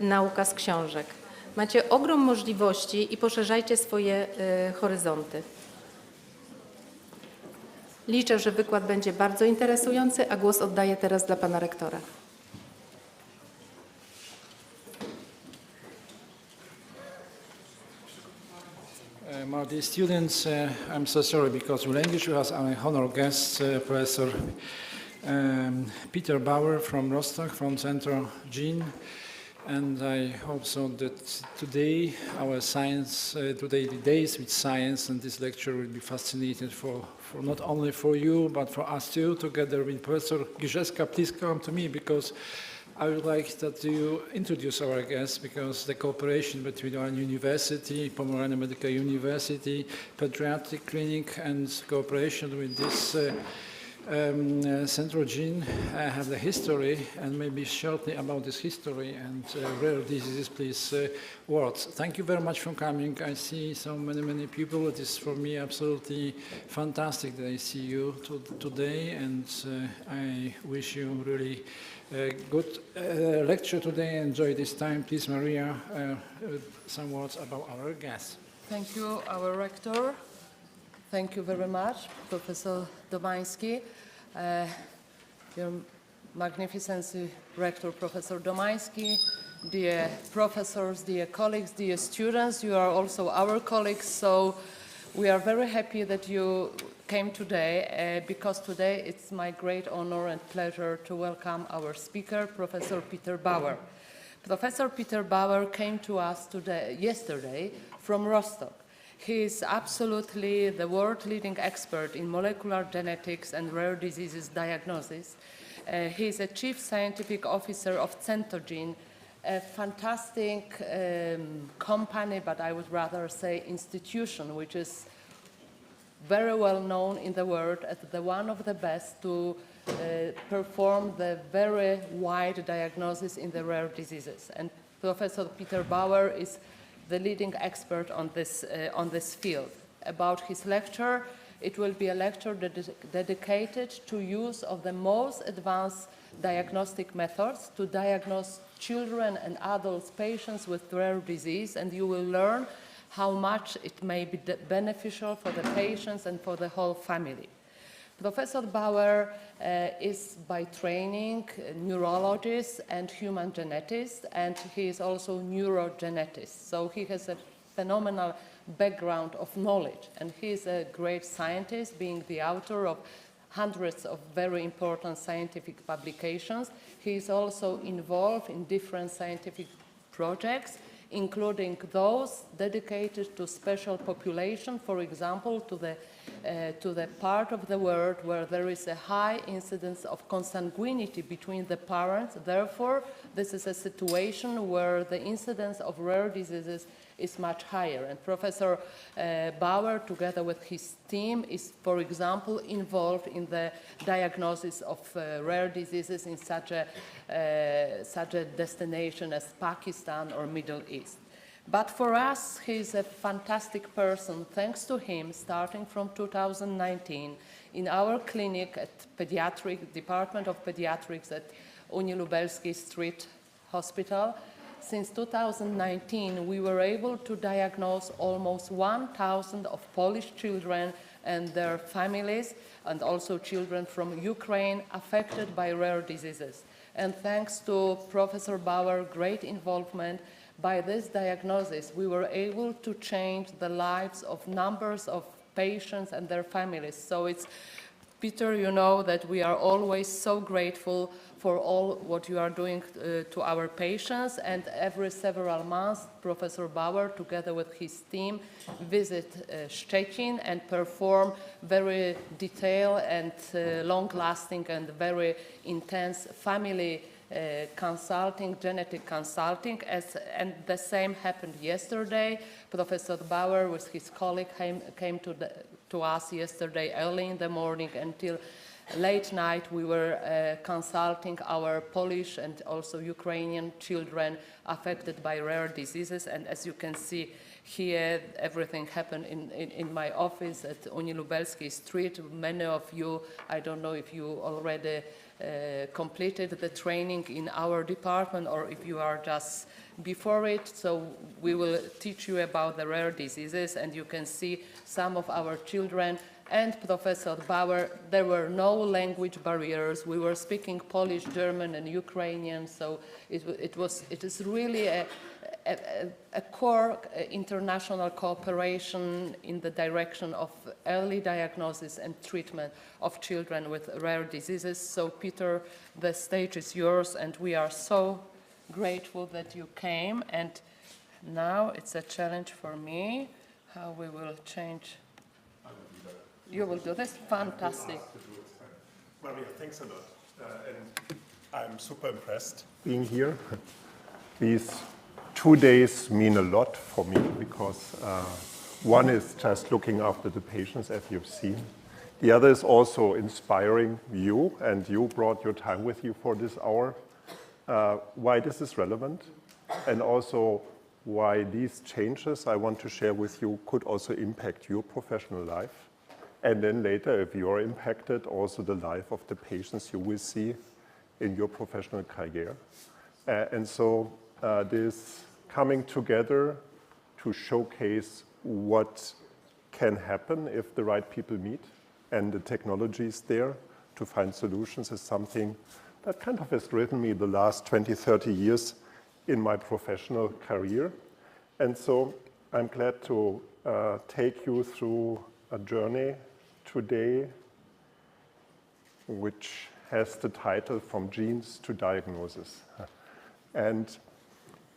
Nauka z książek. Macie ogrom możliwości i poszerzajcie swoje horyzonty. Liczę, że wykład będzie bardzo interesujący, a głos oddaję teraz dla pana rektora. My dear students, I'm so sorry because in language we have our honor guest, Professor Peter Bauer from Rostock, from Central Gene. And I hope so that today our science, today the days with science and this lecture will be fascinating for not only for you, but for us too, together with Professor Gizeska. Please come to me because I would like that you introduce our guests because the cooperation between our university, Pomorski Medical University, Pediatric Clinic, and cooperation with this Central Gene have the history, and maybe shortly about this history and rare diseases, please, words. Thank you very much for coming. I see so many people. It is for me absolutely fantastic that I see you today, and I wish you really good lecture today. Enjoy this time. Please, Maria, some words about our guests. Thank you, our rector. Thank you very much, Professor Domański. Your Magnificency Rector, Professor Domański, dear professors, dear colleagues, dear students, you are also our colleagues, so we are very happy that you came today because today it's my great honor and pleasure to welcome our speaker, Professor Peter Bauer. Professor Peter Bauer came to us yesterday from Rostock. He is absolutely the world-leading expert in molecular genetics and rare diseases diagnosis. He is a chief scientific officer of Centogene, a fantastic company, but I would rather say institution, which is very well known in the world as the one of the best to perform the very wide diagnosis in the rare diseases. And Professor Peter Bauer is the leading expert on this field. About his lecture, it will be a lecture dedicated to use of the most advanced diagnostic methods to diagnose children and adults, patients with rare disease, and you will learn how much it may be beneficial for the patients and for the whole family. Professor Bauer is by training a neurologist and human geneticist, and he is also neurogenetist. So he has a phenomenal background of knowledge, and he is a great scientist, being the author of hundreds of very important scientific publications. He is also involved in different scientific projects, including those dedicated to special population, for example, to the part of the world where there is a high incidence of consanguinity between the parents. Therefore, this is a situation where the incidence of rare diseases is much higher. And Professor Bauer, together with his team, is, for example, involved in the diagnosis of rare diseases in such a destination as Pakistan or Middle East. But for us, he is a fantastic person. Thanks to him, starting from 2019, in our clinic at Department of Pediatrics at Unii Lubelskiej Street Hospital, since 2019, we were able to diagnose almost 1,000 of Polish children and their families, and also children from Ukraine affected by rare diseases. And thanks to Professor Bauer's great involvement, by this diagnosis, we were able to change the lives of numbers of patients and their families. So it's, Peter, you know that we are always so grateful for all what you are doing to our patients, and every several months, Professor Bauer, together with his team, visit Szczecin and perform very detailed and long-lasting and very intense family consulting, genetic consulting, and the same happened yesterday. Professor Bauer with his colleague came to us yesterday early in the morning until late night. We were consulting our Polish and also Ukrainian children affected by rare diseases, and as you can see here, everything happened in my office at Unii Lubelskiej Street. Many of you, I don't know if you already completed the training in our department or if you are just before it, so we will teach you about the rare diseases, and you can see some of our children and Professor Bauer. There were no language barriers. We were speaking Polish, German, and Ukrainian, so it is really a core international cooperation in the direction of early diagnosis and treatment of children with rare diseases. So Peter, the stage is yours, and we are so grateful that you came. And now it's a challenge for me, how we will change. You will do this? Fantastic. Maria, thanks a lot. And I'm super impressed being here. These 2 days mean a lot for me because one is just looking after the patients, as you've seen. The other is also inspiring you, and you brought your time with you for this hour. Why this is relevant, and also why these changes I want to share with you could also impact your professional life. And then later, if you're impacted, also the life of the patients you will see in your professional career. And so this coming together to showcase what can happen if the right people meet and the technology is there to find solutions is something that kind of has driven me the last 20, 30 years in my professional career. And so I'm glad to take you through a journey today, which has the title From Genes to Diagnosis. And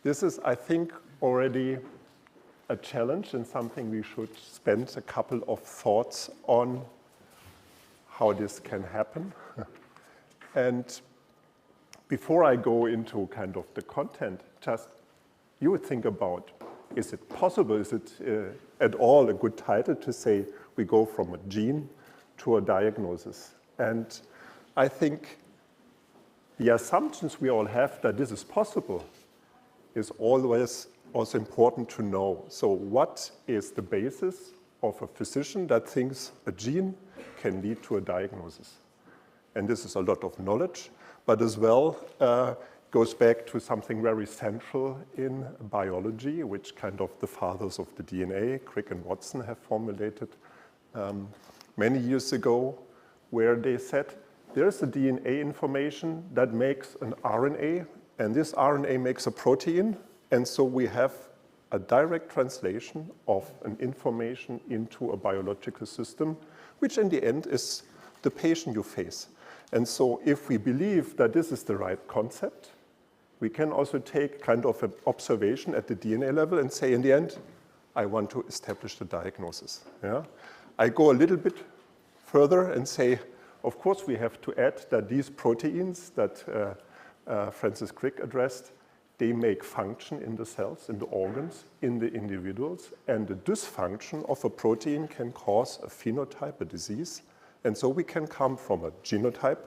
this is, I think, already a challenge and something we should spend a couple of thoughts on how this can happen. And before I go into kind of the content, just you would think about, is it possible, is it at all a good title to say we go from a gene to a diagnosis? And I think the assumptions we all have that this is possible is always also important to know. So what is the basis of a physician that thinks a gene can lead to a diagnosis? And this is a lot of knowledge, but as well goes back to something very central in biology, which kind of the fathers of the DNA, Crick and Watson, have formulated many years ago, where they said there's a DNA information that makes an RNA, and this RNA makes a protein, and so we have a direct translation of an information into a biological system, which in the end is the patient you face. And so if we believe that this is the right concept, we can also take kind of an observation at the DNA level and say, in the end, I want to establish the diagnosis. Yeah? I go a little bit further and say, of course, we have to add that these proteins that Francis Crick addressed, they make function in the cells, in the organs, in the individuals, and the dysfunction of a protein can cause a phenotype, a disease. And so we can come from a genotype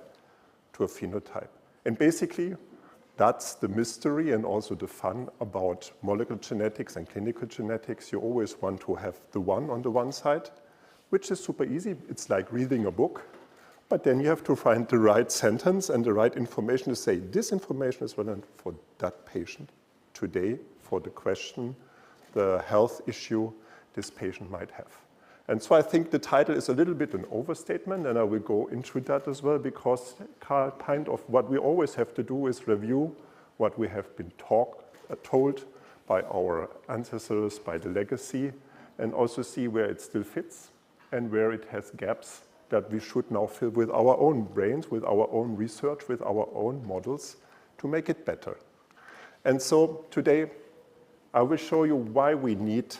to a phenotype. And basically, that's the mystery and also the fun about molecular genetics and clinical genetics. You always want to have the one on the one side, which is super easy. It's like reading a book. But then you have to find the right sentence and the right information to say, this information is relevant for that patient today, for the question, the health issue this patient might have. And so I think the title is a little bit an overstatement, and I will go into that as well, because kind of what we always have to do is review what we have been told by our ancestors, by the legacy, and also see where it still fits and where it has gaps that we should now fill with our own brains, with our own research, with our own models to make it better. And so today, I will show you why we need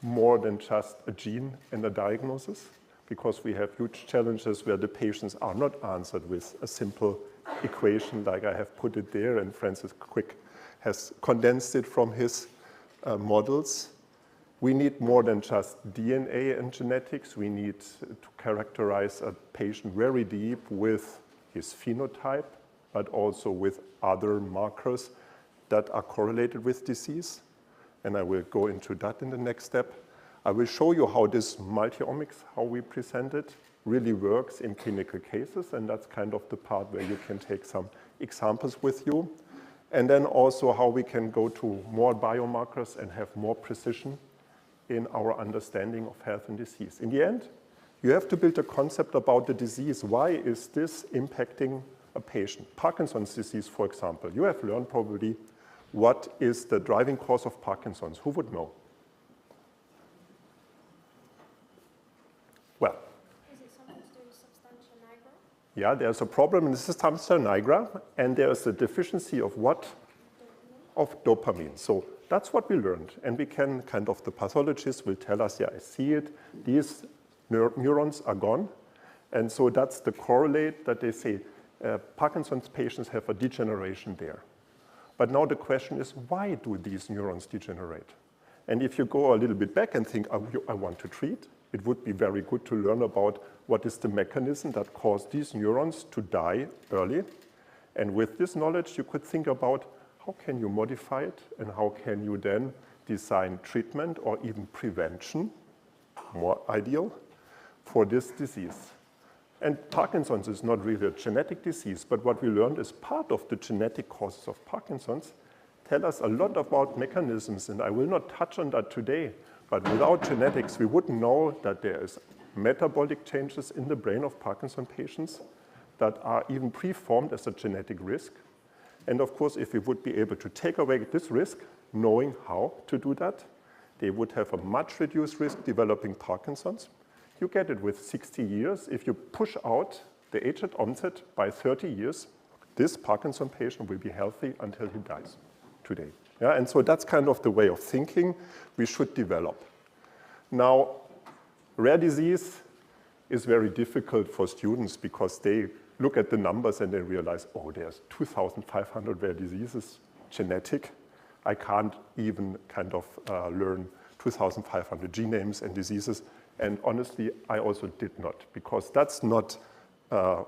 more than just a gene and a diagnosis, because we have huge challenges where the patients are not answered with a simple equation like I have put it there, and Francis Crick has condensed it from his models. We need more than just DNA and genetics. We need to characterize a patient very deep with his phenotype, but also with other markers that are correlated with disease. And I will go into that in the next step. I will show you how this multi-omics, how we present it, really works in clinical cases. And that's kind of the part where you can take some examples with you. and then also how we can go to more biomarkers and have more precision in our understanding of health and disease. In the end, you have to build a concept about the disease. Why is this impacting a patient? Parkinson's disease, for example. You have learned probably what is the driving cause of Parkinson's. Who would know? Well, is it something to do with substantia nigra? yeah, there's a problem in the substantia nigra, and there's a deficiency of what? Of dopamine. So that's what we learned. And we can the pathologist will tell us, yeah, I see it. These neurons are gone. And so that's the correlate that they say Parkinson's patients have a degeneration there. But now the question is, why do these neurons degenerate? And if you go a little bit back and think, I want to treat, it would be very good to learn about what is the mechanism that caused these neurons to die early. And with this knowledge, you could think about how can you modify it and how can you then design treatment or even prevention, more ideal, for this disease. And Parkinson's is not really a genetic disease, but what we learned is part of the genetic causes of Parkinson's tell us a lot about mechanisms, and I will not touch on that today, but without genetics, we wouldn't know that there is metabolic changes in the brain of Parkinson patients that are even preformed as a genetic risk. And of course, if we would be able to take away this risk, knowing how to do that, they would have a much reduced risk developing Parkinson's. You get it with 60 years. If you push out the age at onset by 30 years, this Parkinson patient will be healthy until he dies today. Yeah, and so that's kind of the way of thinking we should develop. Now, rare disease is very difficult for students because they look at the numbers and they realize, oh, there's 2,500 rare diseases, genetic. I can't even learn 2,500 gene names and diseases. And honestly, I also did not, because that's not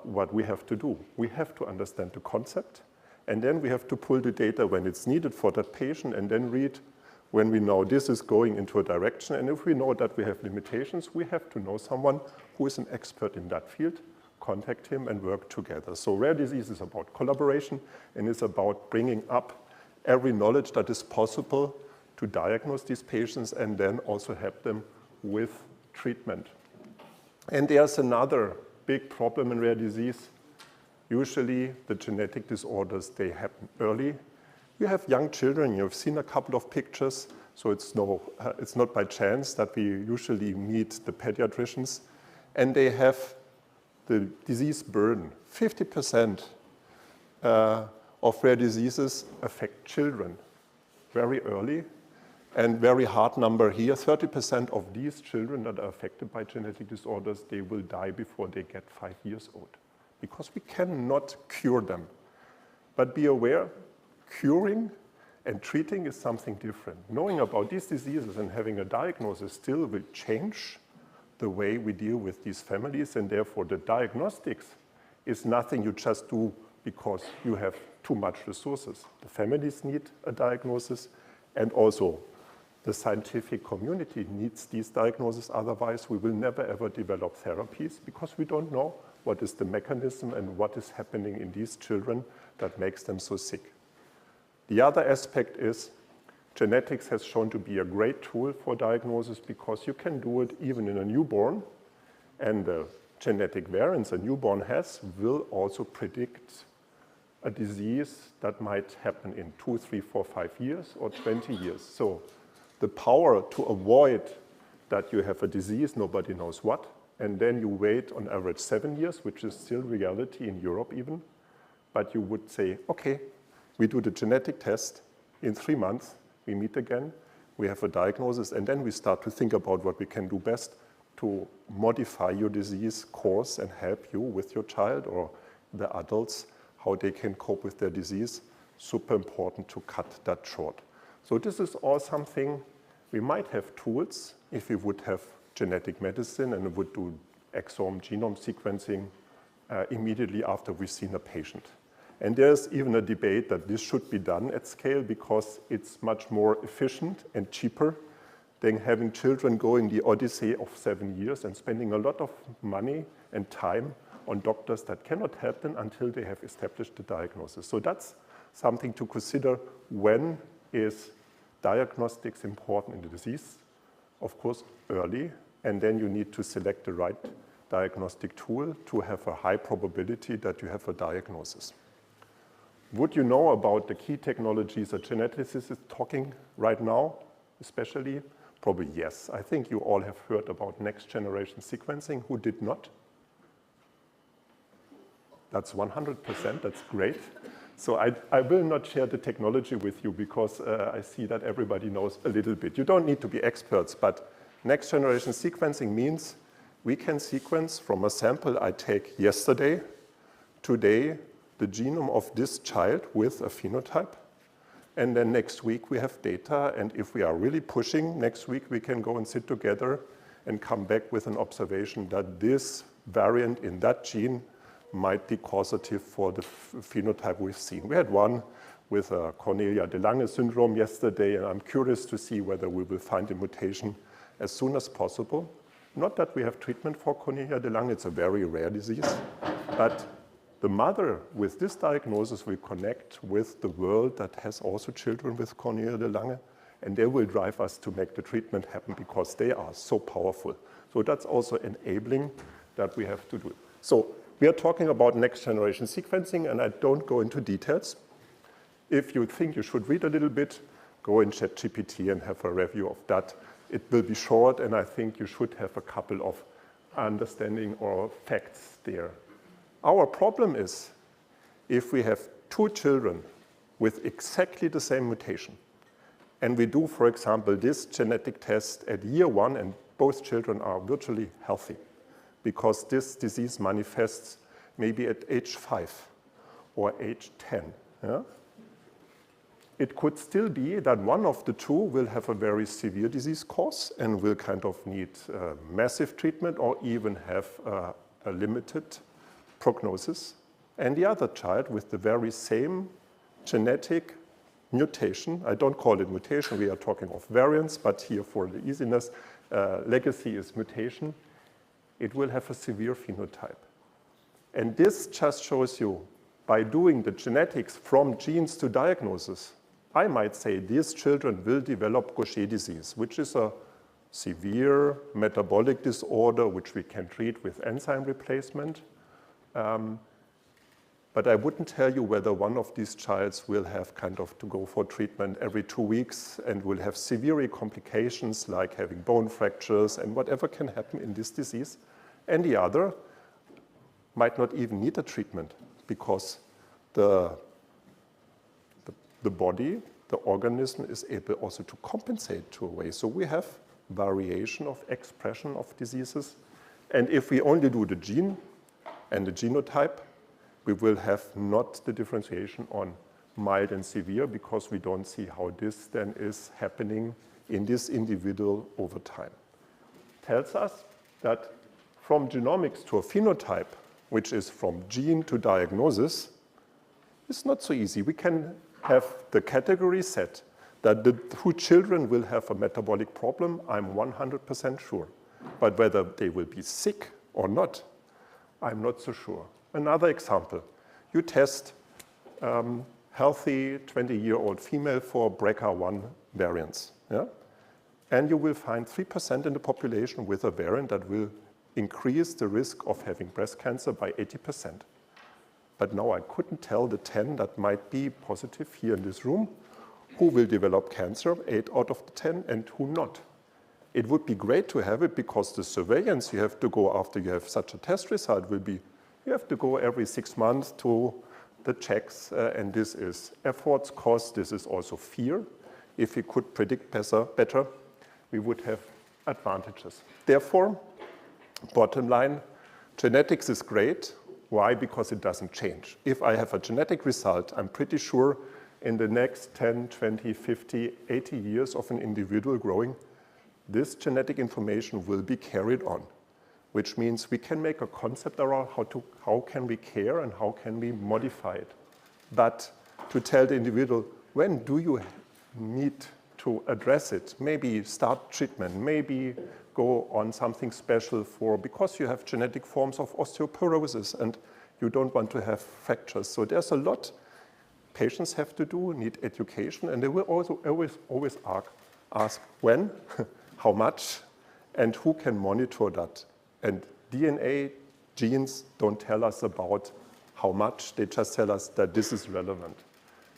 what we have to do. We have to understand the concept, and then we have to pull the data when it's needed for that patient, and then read when we know this is going into a direction. And if we know that we have limitations, we have to know someone who is an expert in that field, contact him and work together. So rare disease is about collaboration, and it's about bringing up every knowledge that is possible to diagnose these patients and then also help them with treatment. And there's another big problem in rare disease. Usually the genetic disorders, they happen early. You have young children, you've seen a couple of pictures, so it's not by chance that we usually meet the pediatricians, and they have the disease burden. 50% of rare diseases affect children very early. And very hard number here, 30% of these children that are affected by genetic disorders, they will die before they get 5 years old, because we cannot cure them. But be aware, curing and treating is something different. Knowing about these diseases and having a diagnosis still will change the way we deal with these families, and therefore the diagnostics is nothing you just do because you have too much resources. The families need a diagnosis, and also the scientific community needs these diagnoses. Otherwise, we will never ever develop therapies because we don't know what is the mechanism and what is happening in these children that makes them so sick. The other aspect is genetics has shown to be a great tool for diagnosis because you can do it even in a newborn, and the genetic variants a newborn has will also predict a disease that might happen in 2, 3, 4, 5 years or 20 years. So the power to avoid that you have a disease, nobody knows what, and then you wait on average 7 years, which is still reality in Europe even, but you would say, okay, we do the genetic test, in 3 months we meet again, we have a diagnosis, and then we start to think about what we can do best to modify your disease course and help you with your child or the adults, how they can cope with their disease. Super important to cut that short. So this is all something we might have tools if we would have genetic medicine and would do exome genome sequencing immediately after we've seen a patient. And there's even a debate that this should be done at scale because it's much more efficient and cheaper than having children going the odyssey of 7 years and spending a lot of money and time on doctors that cannot help them until they have established the diagnosis. So that's something to consider. When is diagnostics important in the disease? Of course, early, and then you need to select the right diagnostic tool to have a high probability that you have a diagnosis. Would you know about the key technologies a geneticist is talking right now, especially? Probably yes. I think you all have heard about next generation sequencing. Who did not? That's 100%, that's great. So I will not share the technology with you because I see that everybody knows a little bit. You don't need to be experts, but next generation sequencing means we can sequence from a sample I take yesterday, today, the genome of this child with a phenotype. And then next week we have data, and if we are really pushing, next week we can go and sit together and come back with an observation that this variant in that gene might be causative for the phenotype we've seen. We had one with Cornelia de Lange syndrome yesterday, and I'm curious to see whether we will find a mutation as soon as possible. Not that we have treatment for Cornelia de Lange, it's a very rare disease, but the mother with this diagnosis will connect with the world that has also children with Cornelia de Lange, and they will drive us to make the treatment happen because they are so powerful. So that's also enabling that we have to do it. So we are talking about next generation sequencing, and I don't go into details. If you think you should read a little bit, go in ChatGPT and have a review of that. It will be short, and I think you should have a couple of understanding or facts there. Our problem is if we have two children with exactly the same mutation, and we do, for example, this genetic test at year 1, and both children are virtually healthy, because this disease manifests maybe at age 5 or age 10. Yeah? It could still be that one of the two will have a very severe disease course and will kind of need massive treatment or even have a limited prognosis. And the other child with the very same genetic mutation, I don't call it mutation, we are talking of variants, but here for the easiness, legacy is mutation. It will have a severe phenotype. And this just shows you, by doing the genetics from genes to diagnosis, I might say these children will develop Gaucher disease, which is a severe metabolic disorder which we can treat with enzyme replacement. But I wouldn't tell you whether one of these childs will have kind of to go for treatment every 2 weeks and will have severe complications like having bone fractures and whatever can happen in this disease. And the other might not even need a treatment because the body, the organism is able also to compensate to a way. So we have variation of expression of diseases. And if we only do the gene and the genotype, we will have not the differentiation on mild and severe because we don't see how this then is happening in this individual over time. Tells us that from genomics to a phenotype, which is from gene to diagnosis, is not so easy. We can have the category set that the two children will have a metabolic problem, I'm 100% sure. But whether they will be sick or not, I'm not so sure. Another example, you test healthy 20-year-old female for BRCA1 variants. Yeah? And you will find 3% in the population with a variant that will increase the risk of having breast cancer by 80%. But now I couldn't tell the 10 that might be positive here in this room who will develop cancer, 8 out of the 10, and who not. It would be great to have it because the surveillance you have to go after you have such a test result will be, you have to go every 6 months to the checks, and this is efforts, cost, this is also fear. If we could predict better, we would have advantages. Therefore, bottom line, genetics is great. Why? Because it doesn't change. If I have a genetic result, I'm pretty sure in the next 10, 20, 50, 80 years of an individual growing, this genetic information will be carried on, which means we can make a concept around how can we care and how can we modify it. But to tell the individual, when do you need to address it? Maybe start treatment, maybe go on something special because you have genetic forms of osteoporosis and you don't want to have fractures. So there's a lot patients have to do, need education, and they will also always ask when, how much, and who can monitor that. And DNA, genes don't tell us about how much, they just tell us that this is relevant.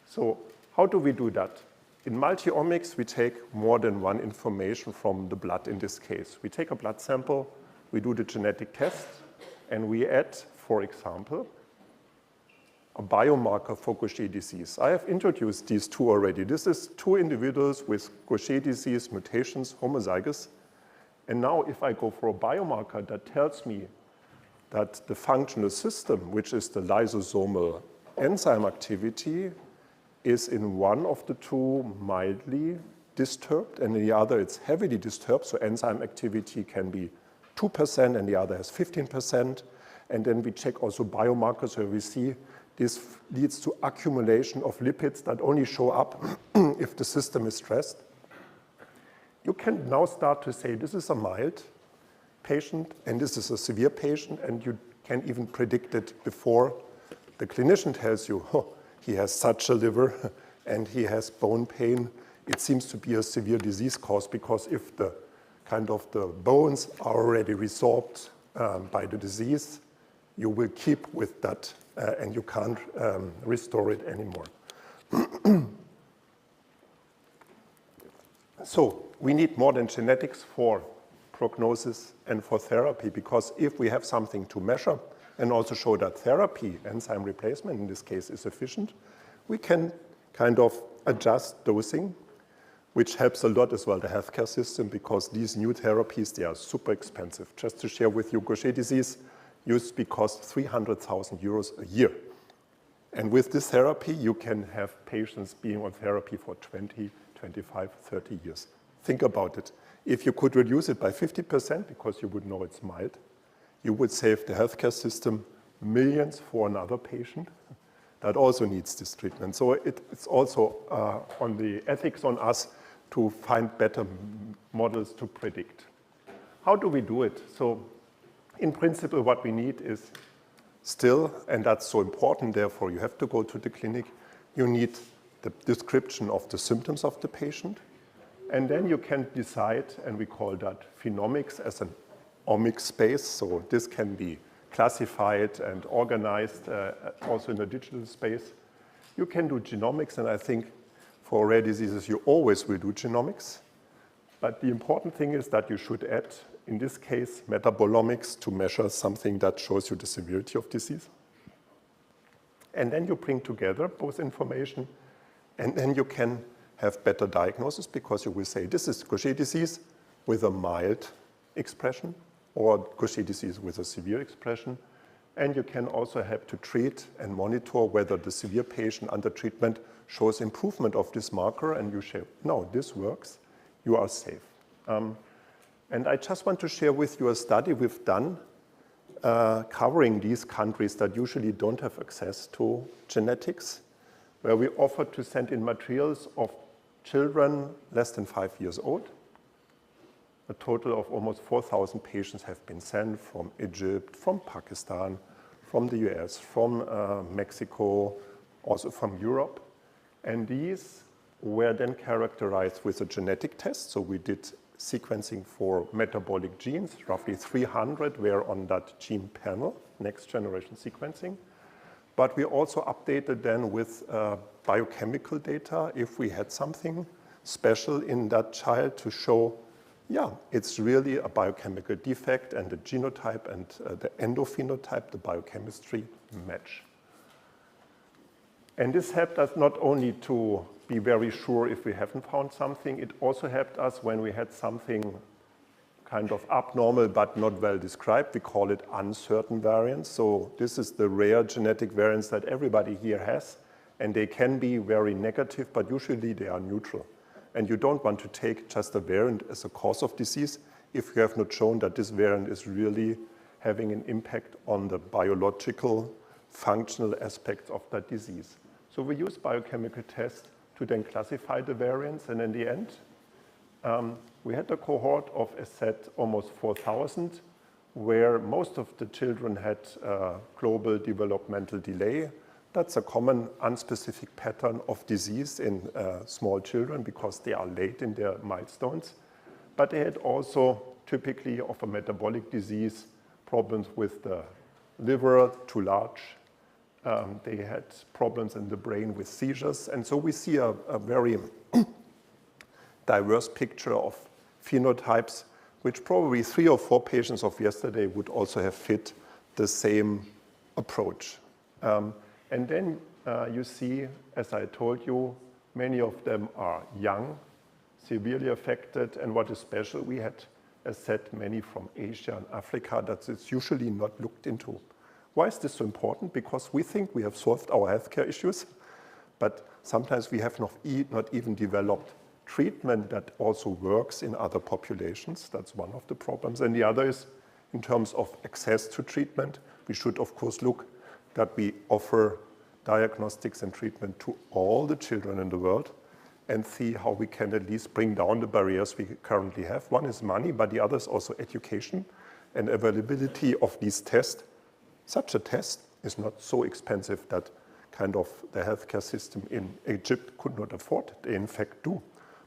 So how do we do that? In multi-omics, we take more than one information from the blood in this case. We take a blood sample, we do the genetic test, and we add, for example, a biomarker for Gaucher disease. I have introduced these two already. This is two individuals with Gaucher disease mutations, homozygous. And now if I go for a biomarker that tells me that the functional system, which is the lysosomal enzyme activity, is in one of the two mildly disturbed, and in the other it's heavily disturbed, so enzyme activity can be 2% and the other has 15%. And then we check also biomarkers where we see this leads to accumulation of lipids that only show up if the system is stressed. You can now start to say this is a mild patient and this is a severe patient, and you can even predict it before the clinician tells you, oh, he has such a liver and he has bone pain. It seems to be a severe disease cause, because if the the bones are already resorbed by the disease, you will keep with that and you can't restore it anymore. So we need more than genetics for prognosis and for therapy, because if we have something to measure and also show that therapy, enzyme replacement in this case, is efficient, we can adjust dosing, which helps a lot as well the healthcare system, because these new therapies, they are super expensive. Just to share with you, Gaucher disease used to cost 300,000 euros a year. And with this therapy, you can have patients being on therapy for 20, 25, 30 years. Think about it. If you could reduce it by 50%, because you would know it's mild, you would save the healthcare system millions for another patient that also needs this treatment. So it's also on the ethics on us to find better models to predict. How do we do it? So in principle, what we need is still, and that's so important, therefore you have to go to the clinic, you need the description of the symptoms of the patient, and then you can decide, and we call that phenomics as an omics space. So this can be classified and organized also in a digital space. You can do genomics, and I think for rare diseases you always will do genomics. But the important thing is that you should add, in this case, metabolomics to measure something that shows you the severity of disease. And then you bring together both information, and then you can have better diagnosis, because you will say this is Gaucher disease with a mild expression or Gaucher disease with a severe expression. And you can also help to treat and monitor whether the severe patient under treatment shows improvement of this marker, and you say, no, this works, you are safe. And I just want to share with you a study we've done covering these countries that usually don't have access to genetics, where we offered to send in materials of children less than 5 years old. A total of almost 4,000 patients have been sent from Egypt, from Pakistan, from the US, from Mexico, also from Europe. And these were then characterized with a genetic test. So we did sequencing for metabolic genes. Roughly 300 were on that gene panel, next generation sequencing. But we also updated then with biochemical data if we had something special in that child to show, yeah, it's really a biochemical defect, and the genotype and the endophenotype, the biochemistry, match. And this helped us not only to be very sure if we haven't found something, it also helped us when we had something kind of abnormal but not well described. We call it uncertain variants. So this is the rare genetic variants that everybody here has, and they can be very negative, but usually they are neutral. And you don't want to take just a variant as a cause of disease if you have not shown that this variant is really having an impact on the biological, functional aspects of that disease. So we use biochemical tests to then classify the variants, and in the end, we had a cohort of, as said, almost 4,000, where most of the children had global developmental delay, That's a common unspecific pattern of disease in small children because they are late in their milestones. But they had also typically of a metabolic disease, problems with the liver, too large. They had problems in the brain with seizures. And so we see a very diverse picture of phenotypes, which probably 3 or 4 patients of yesterday would also have fit the same approach. And then you see, as I told you, many of them are young, severely affected, and what is special, we had, as said, many from Asia and Africa that is usually not looked into. Why is this so important? Because we think we have solved our healthcare issues, but sometimes we have not even developed treatment that also works in other populations. That's one of the problems. And the other is, in terms of access to treatment, we should, of course, look that we offer diagnostics and treatment to all the children in the world and see how we can at least bring down the barriers we currently have. One is money, but the other is also education and availability of these tests. Such a test is not so expensive that kind of the healthcare system in Egypt could not afford it. They in fact do.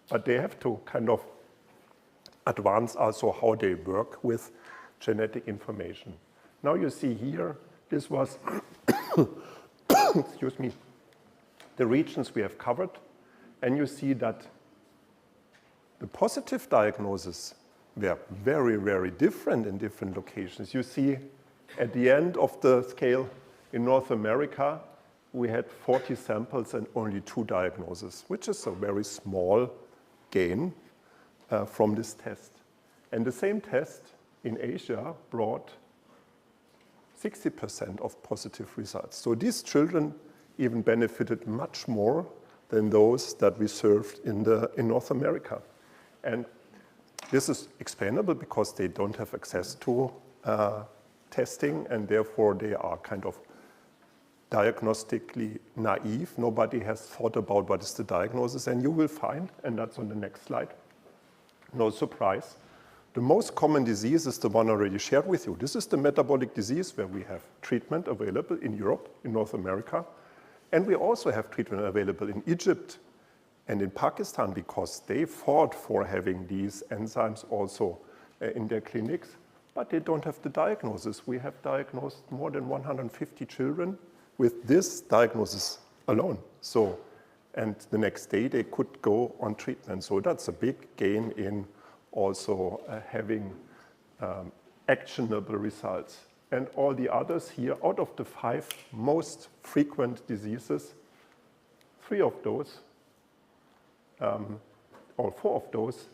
But they have to kind of advance also how they work with genetic information. Now you see here, this was, excuse me, the regions we have covered. And you see that the positive diagnoses were very, very different in different locations. You see at the end of the scale in North America, we had 40 samples and only 2 diagnoses, which is a very small gain from this test. And the same test in Asia brought 60% of positive results. So these children even benefited much more than those that we served in North America. And this is explainable because they don't have access to testing, and therefore they are kind of diagnostically naive. Nobody has thought about what is the diagnosis, and you will find, and that's on the next slide, no surprise, the most common disease is the one already shared with you. This is the metabolic disease where we have treatment available in Europe, in North America, and we also have treatment available in Egypt and in Pakistan because they fought for having these enzymes also in their clinics, but they don't have the diagnosis. We have diagnosed more than 150 children with this diagnosis alone. So, and the next day they could go on treatment. So that's a big gain in also having actionable results. And all the others here, out of the 5 most frequent diseases, 3 of those, or 4 of those,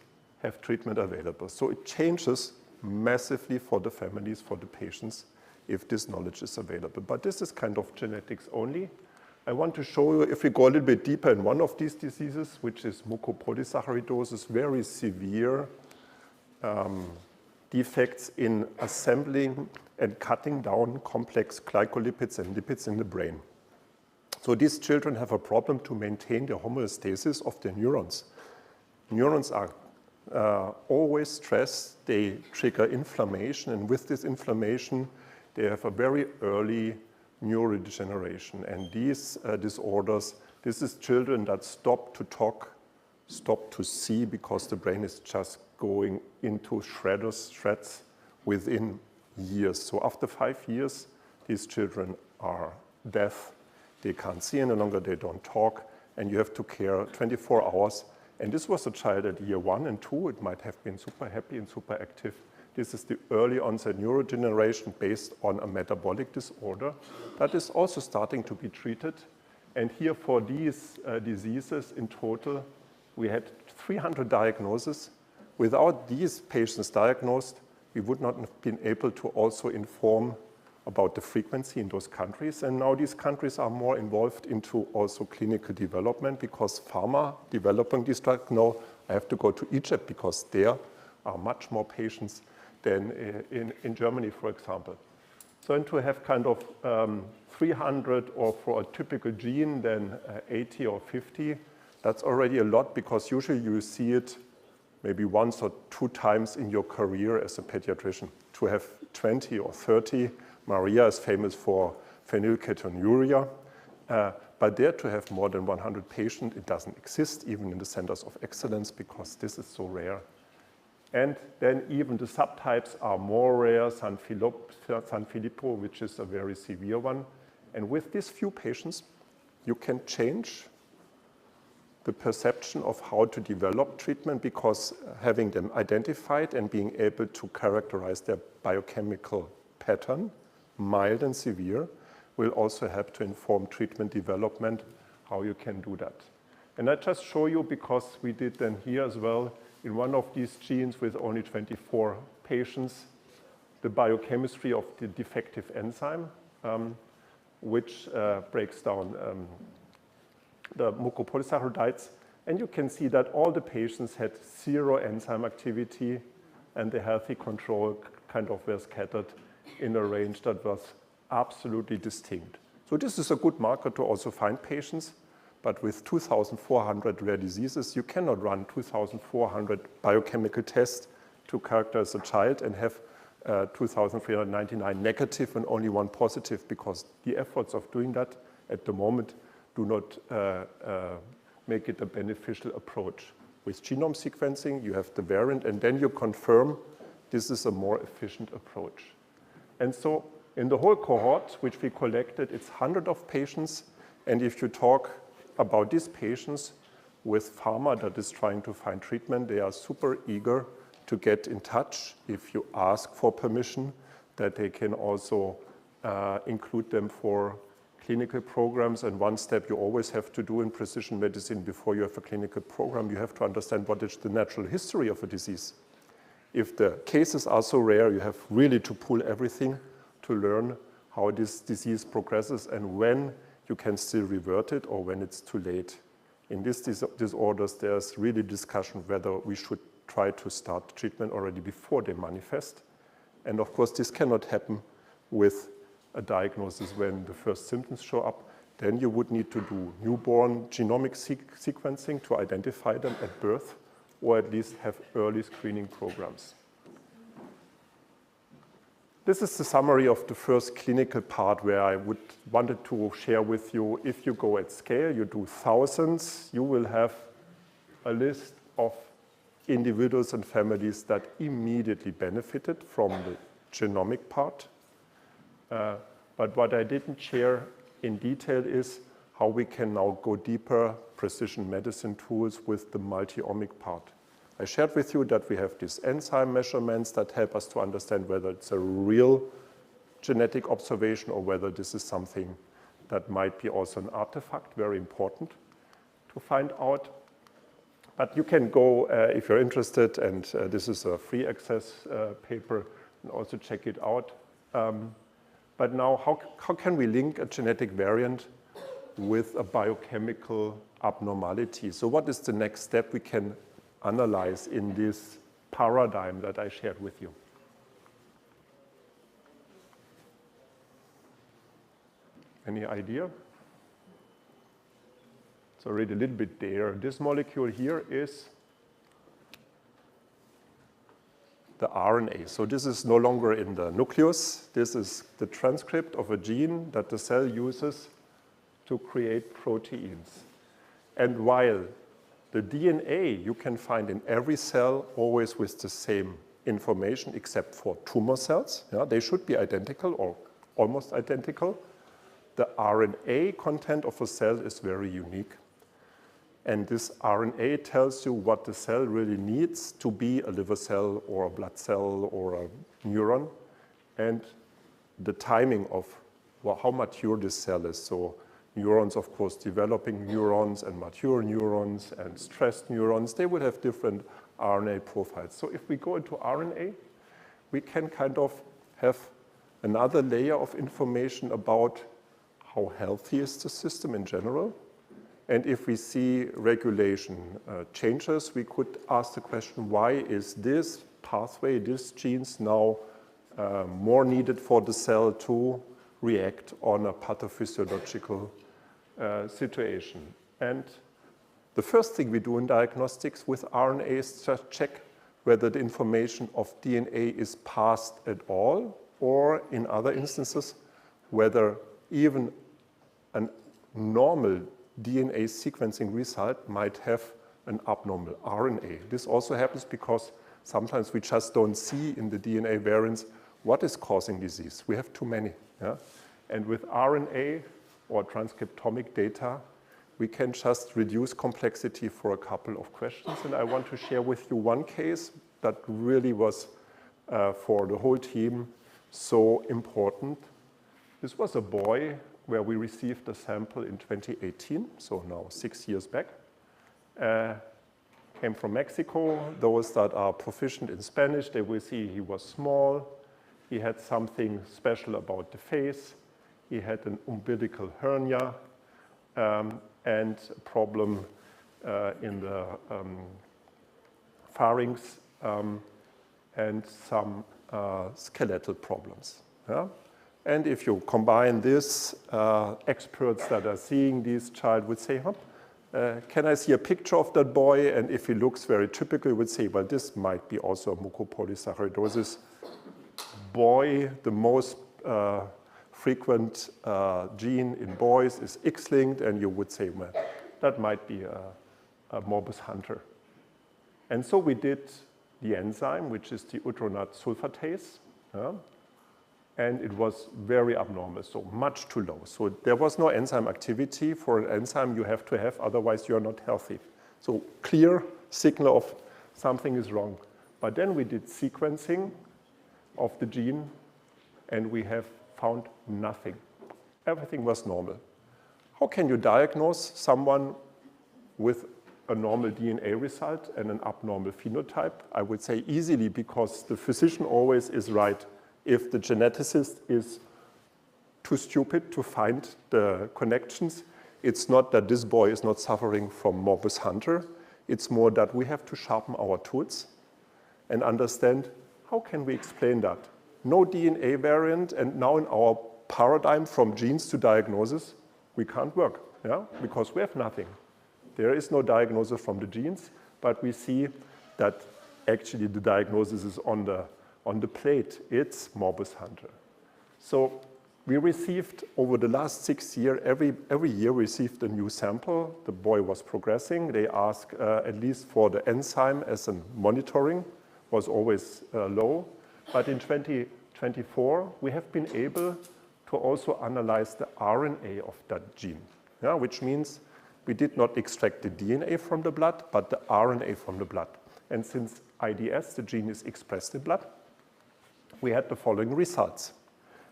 have treatment available. So it changes massively for the families, for the patients, if this knowledge is available. But this is kind of genetics only. I want to show you, if we go a little bit deeper in one of these diseases, which is mucopolysaccharidosis, very severe defects in assembling and cutting down complex glycolipids and lipids in the brain. So these children have a problem to maintain the homeostasis of their neurons. Neurons are always stressed, they trigger inflammation, and with this inflammation, they have a very early neurodegeneration. And these disorders, this is children that stop to talk, stop to see, because the brain is just going into shreds within years. So after 5 years, these children are deaf, they can't see any longer, they don't talk, and you have to care 24 hours. And this was a child at year 1 and 2. It might have been super happy and super active. This is the early onset neurodegeneration based on a metabolic disorder that is also starting to be treated. And here for these diseases in total, we had 300 diagnoses. Without these patients diagnosed, we would not have been able to also inform about the frequency in those countries. And now these countries are more involved into also clinical development because pharma developing this drug. Now I have to go to Egypt because there are much more patients than in Germany, for example. So and to have kind of 300 or for a typical gene, then 80 or 50, that's already a lot because usually you see it maybe once or 2 times in your career as a pediatrician. To have 20 or 30, Maria is famous for phenylketonuria, But there to have more than 100 patients, it doesn't exist even in the centers of excellence because this is so rare. And then even the subtypes are more rare, San Filippo, which is a very severe one. And with these few patients, you can change the perception of how to develop treatment because having them identified and being able to characterize their biochemical pattern, mild and severe, will also help to inform treatment development, how you can do that. And I just show you because we did then here as well, in one of these genes with only 24 patients, the biochemistry of the defective enzyme, which breaks down the mucopolysaccharides. And you can see that all the patients had 0 enzyme activity and the healthy control kind of were scattered in a range that was absolutely distinct. So this is a good marker to also find patients, but with 2,400 rare diseases, you cannot run 2,400 biochemical tests to characterize a child and have 2,399 negative and only 1 positive because the efforts of doing that at the moment do not make it a beneficial approach. With genome sequencing, you have the variant and then you confirm this is a more efficient approach. And so in the whole cohort, which we collected, it's 100 of patients. And if you talk about these patients with pharma that is trying to find treatment, they are super eager to get in touch if you ask for permission, that they can also include them for clinical programs. And one step you always have to do in precision medicine before you have a clinical program, you have to understand what is the natural history of a disease. If the cases are so rare, you have really to pull everything to learn how this disease progresses and when you can still revert it or when it's too late. In these disorders, there's really discussion whether we should try to start treatment already before they manifest. And of course, this cannot happen with a diagnosis when the first symptoms show up. Then you would need to do newborn genomic sequencing to identify them at birth, or at least have early screening programs. This is the summary of the first clinical part where I wanted to share with you, if you go at scale, you do thousands, you will have a list of individuals and families that immediately benefited from the genomic part. But what I didn't share in detail is how we can now go deeper precision medicine tools with the multi-omic part. I shared with you that we have these enzyme measurements that help us to understand whether it's a real genetic observation or whether this is something that might be also an artifact, very important to find out. But you can go, if you're interested, and this is a free access paper, and also check it out. But now, how can we link a genetic variant with a biochemical abnormality? So what is the next step we can analyze in this paradigm that I shared with you? Any idea? It's already a little bit there. This molecule here is the RNA. So this is no longer in the nucleus. This is the transcript of a gene that the cell uses to create proteins. And while the DNA you can find in every cell always with the same information except for tumor cells. Yeah, they should be identical or almost identical. The RNA content of a cell is very unique. And this RNA tells you what the cell really needs to be a liver cell or a blood cell or a neuron, and the timing of how mature this cell is. So neurons, of course, developing neurons and mature neurons and stressed neurons, they will have different RNA profiles. So if we go into RNA, we can kind of have another layer of information about how healthy is the system in general. And if we see regulation changes, we could ask the question, why is this pathway, this genes now more needed for the cell to react on a pathophysiological situation? And the first thing we do in diagnostics with RNA is just check whether the information of DNA is passed at all, or in other instances, whether even normal DNA sequencing result might have an abnormal RNA. This also happens because sometimes we just don't see in the DNA variants what is causing disease. We have too many. Yeah? And with RNA or transcriptomic data, we can just reduce complexity for a couple of questions. And I want to share with you one case that really was, for the whole team, so important. This was a boy where we received a sample in 2018, so now 6 years back. Came from Mexico. Those that are proficient in Spanish, they will see he was small. He had something special about the face. He had an umbilical hernia and a problem in the pharynx and some skeletal problems. Yeah? And if you combine this, experts that are seeing this child would say, can I see a picture of that boy? And if he looks very typical, you would say, well, this might be also a mucopolysaccharidosis. Boy, the most frequent gene in boys is X-linked, and you would say, well, that might be a morbus Hunter. And so we did the enzyme, which is the udronate sulfatase, and it was very abnormal, so much too low. So there was no enzyme activity. For an enzyme you have to have, otherwise you're not healthy. So clear signal of something is wrong. But then we did sequencing of the gene, and we have found nothing. Everything was normal. How can you diagnose someone with a normal DNA result and an abnormal phenotype? I would say easily, because the physician always is right. If the geneticist is too stupid to find the connections, it's not that this boy is not suffering from morbus Hunter. It's more that we have to sharpen our tools and understand how can we explain that. No DNA variant, and now in our paradigm from genes to diagnosis, we can't work, yeah? Because we have nothing. There is no diagnosis from the genes, but we see that actually the diagnosis is on the plate. It's morbus Hunter. So we received, over the last 6 years, every year received a new sample. The boy was progressing. They asked at least for the enzyme as a monitoring, was always low. But in 2024, we have been able to also analyze the RNA of that gene, yeah, which means we did not extract the DNA from the blood, but the RNA from the blood. And since IDS, the gene is expressed in blood, we had the following results.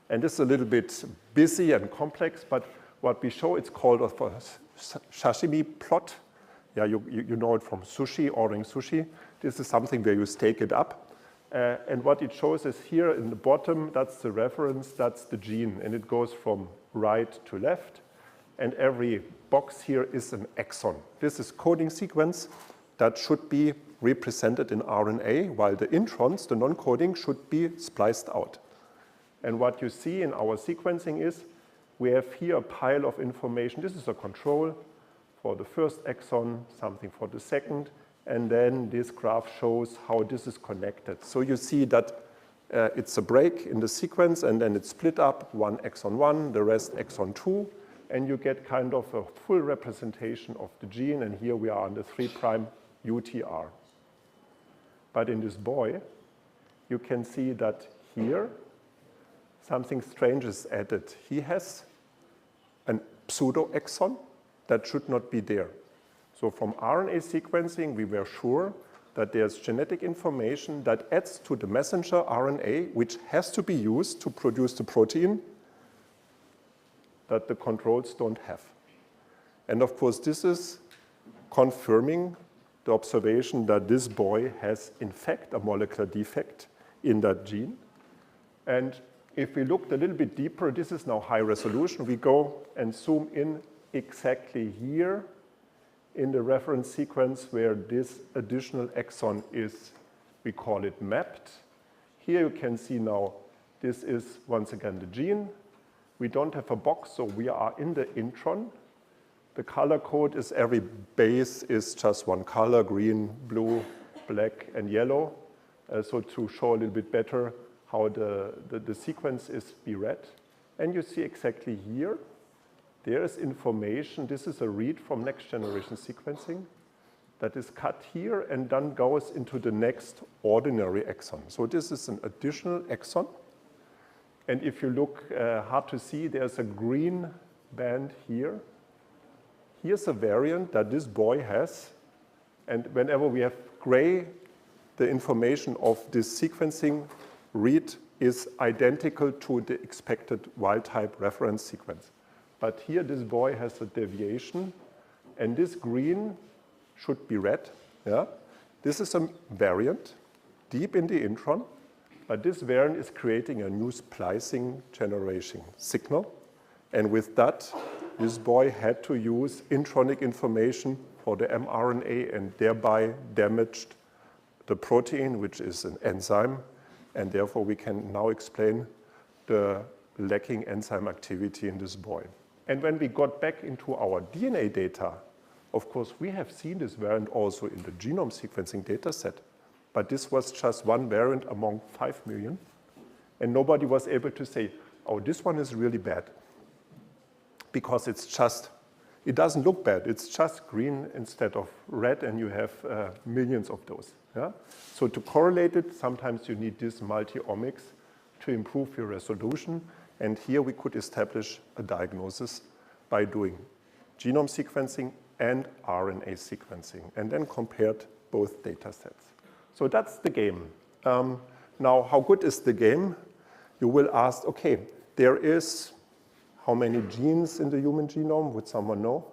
And this is a little bit busy and complex, but what we show, it's called a sashimi plot. Yeah, you know it from sushi, ordering sushi. This is something where you stake it up. And what it shows is here in the bottom, that's the reference, that's the gene. And it goes from right to left. And every box here is an exon. This is coding sequence that should be represented in RNA, while the introns, the non-coding, should be spliced out. And what you see in our sequencing is we have here a pile of information. This is a control for the first exon, something for the second, and then this graph shows how this is connected. So you see that it's a break in the sequence, and then it's split up, one exon 1, the rest exon 2, and you get kind of a full representation of the gene, and here we are on the 3' UTR. But in this boy, you can see that here something strange is added. He has a pseudo-exon that should not be there. So from RNA sequencing, we were sure that there's genetic information that adds to the messenger RNA, which has to be used to produce the protein that the controls don't have. And of course, this is confirming the observation that this boy has, in fact, a molecular defect in that gene. And if we looked a little bit deeper, this is now high resolution. We go and zoom in exactly here in the reference sequence where this additional exon is, we call it mapped. Here you can see now this is, once again, the gene. We don't have a box, so we are in the intron. The color code is every base is just one color, green, blue, black, and yellow. So to show a little bit better how the sequence is be read. And you see exactly here there is information. This is a read from next generation sequencing that is cut here and then goes into the next ordinary exon. So this is an additional exon. And if you look hard to see, there's a green band here. Here's a variant that this boy has. And whenever we have gray, the information of this sequencing read is identical to the expected wild-type reference sequence. But here, this boy has a deviation, and this green should be red. Yeah? This is a variant deep in the intron, but this variant is creating a new splicing generation signal. And with that, this boy had to use intronic information for the mRNA and thereby damaged the protein, which is an enzyme. And therefore, we can now explain the lacking enzyme activity in this boy. And when we got back into our DNA data, of course, we have seen this variant also in the genome sequencing data set. But this was just one variant among 5 million. And nobody was able to say, oh, this one is really bad. Because it's just, it doesn't look bad. It's just green instead of red, and you have millions of those. Yeah? So to correlate it, sometimes you need this multi-omics to improve your resolution. And here we could establish a diagnosis by doing genome sequencing and RNA sequencing, and then compared both data sets. So that's the game. Now, how good is the game? You will ask, okay, there is how many genes in the human genome? Would someone know?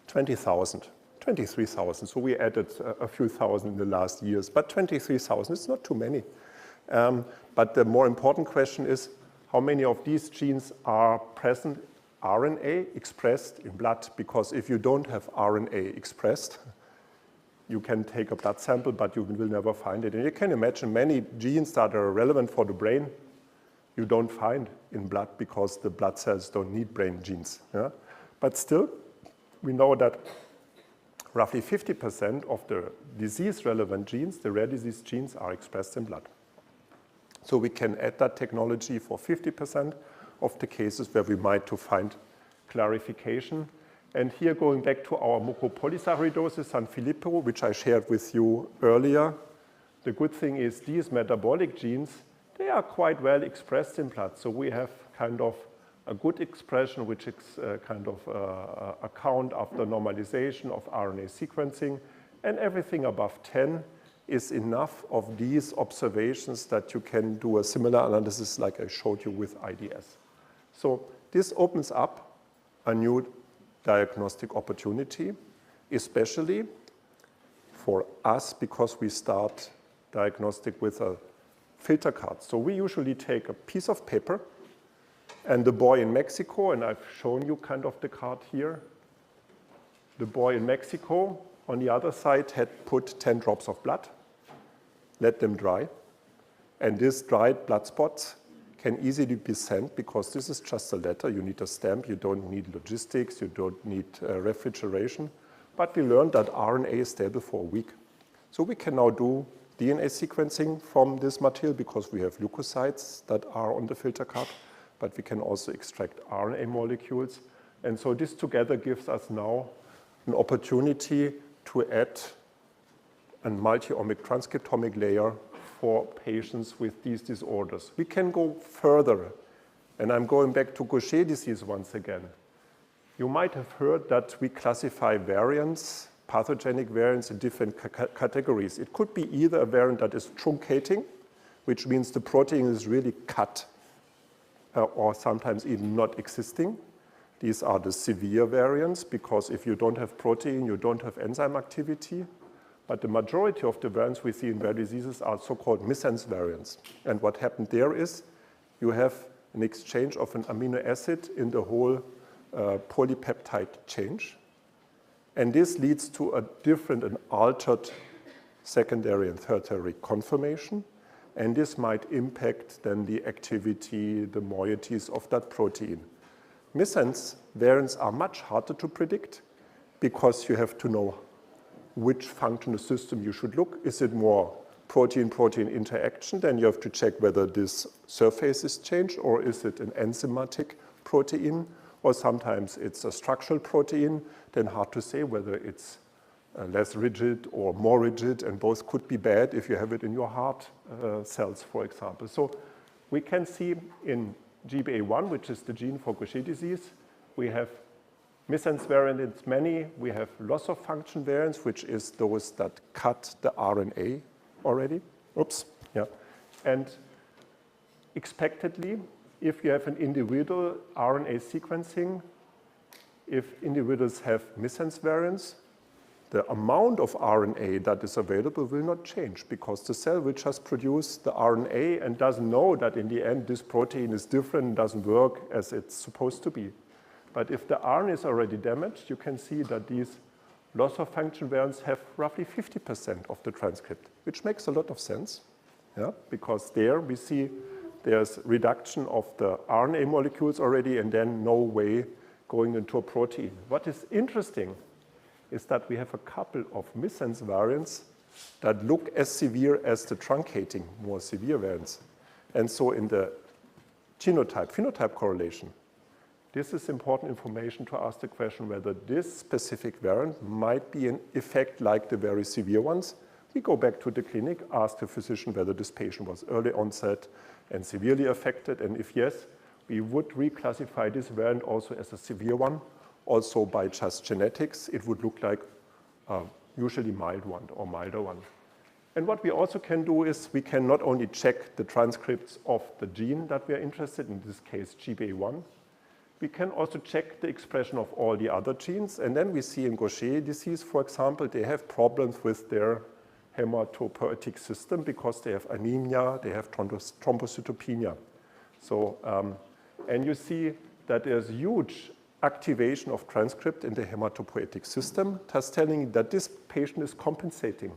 20,000, 23,000. So we added a few thousand in the last years, but 23,000 is not too many. But the more important question is, how many of these genes are present RNA expressed in blood? Because if you don't have RNA expressed, you can take a blood sample, but you will never find it. And you can imagine many genes that are relevant for the brain, you don't find in blood because the blood cells don't need brain genes. Yeah? But still, we know that roughly 50% of the disease-relevant genes, the rare disease genes, are expressed in blood. So we can add that technology for 50% of the cases where we might to find clarification. And here, going back to our mucopolysaccharidosis San Filippo, which I shared with you earlier, the good thing is these metabolic genes, they are quite well expressed in blood. So we have kind of a good expression, which is kind of a count after normalization of RNA sequencing. And everything above 10 is enough of these observations that you can do a similar analysis like I showed you with IDS. So this opens up a new diagnostic opportunity, especially for us because we start diagnostic with a filter card. So we usually take a piece of paper, and the boy in Mexico, and I've shown you kind of the card here, the boy in Mexico on the other side had put 10 drops of blood, let them dry, and these dried blood spots can easily be sent because this is just a letter. You need a stamp. You don't need logistics. You don't need refrigeration. But we learned that RNA is stable for a week. So we can now do DNA sequencing from this material because we have leukocytes that are on the filter card, but we can also extract RNA molecules. And so this together gives us now an opportunity to add a multi-omic transcriptomic layer for patients with these disorders. We can go further, and I'm going back to Gaucher disease once again. You might have heard that we classify variants, pathogenic variants, in different categories. It could be either a variant that is truncating, which means the protein is really cut, or sometimes even not existing. These are the severe variants, because if you don't have protein, you don't have enzyme activity. But the majority of the variants we see in rare diseases are so-called missense variants. And what happened there is you have an exchange of an amino acid in the whole polypeptide change. And this leads to a different and altered secondary and tertiary conformation. And this might impact then the activity, the moieties of that protein. Missense variants are much harder to predict because you have to know which functional system you should look. Is it more protein-protein interaction, then you have to check whether this surface is changed, or is it an enzymatic protein, or sometimes it's a structural protein. Then hard to say whether it's less rigid or more rigid, and both could be bad if you have it in your heart cells, for example. So we can see in GBA1, which is the gene for Gaucher disease, we have missense variants many. We have loss of function variants, which is those that cut the RNA already. Oops, yeah. And expectedly, if you have an individual RNA sequencing, if individuals have missense variants, the amount of RNA that is available will not change, because the cell which has produced the RNA and doesn't know that in the end this protein is different, doesn't work as it's supposed to be. But if the RNA is already damaged, you can see that these loss of function variants have roughly 50% of the transcript, which makes a lot of sense, yeah? Because there we see there's reduction of the RNA molecules already, and then no way going into a protein. What is interesting is that we have a couple of missense variants that look as severe as the truncating, more severe variants. And so in the genotype-phenotype correlation, this is important information to ask the question whether this specific variant might be an effect like the very severe ones. We go back to the clinic, ask the physician whether this patient was early onset and severely affected, and if yes, we would reclassify this variant also as a severe one. Also by just genetics, it would look like a usually mild one or milder one. And what we also can do is we can not only check the transcripts of the gene that we are interested in this case GBA1, we can also check the expression of all the other genes. And then we see in Gaucher disease, for example, they have problems with their hematopoietic system because they have anemia, they have thrombocytopenia. So, and you see that there's huge activation of transcript in the hematopoietic system, thus telling that this patient is compensating.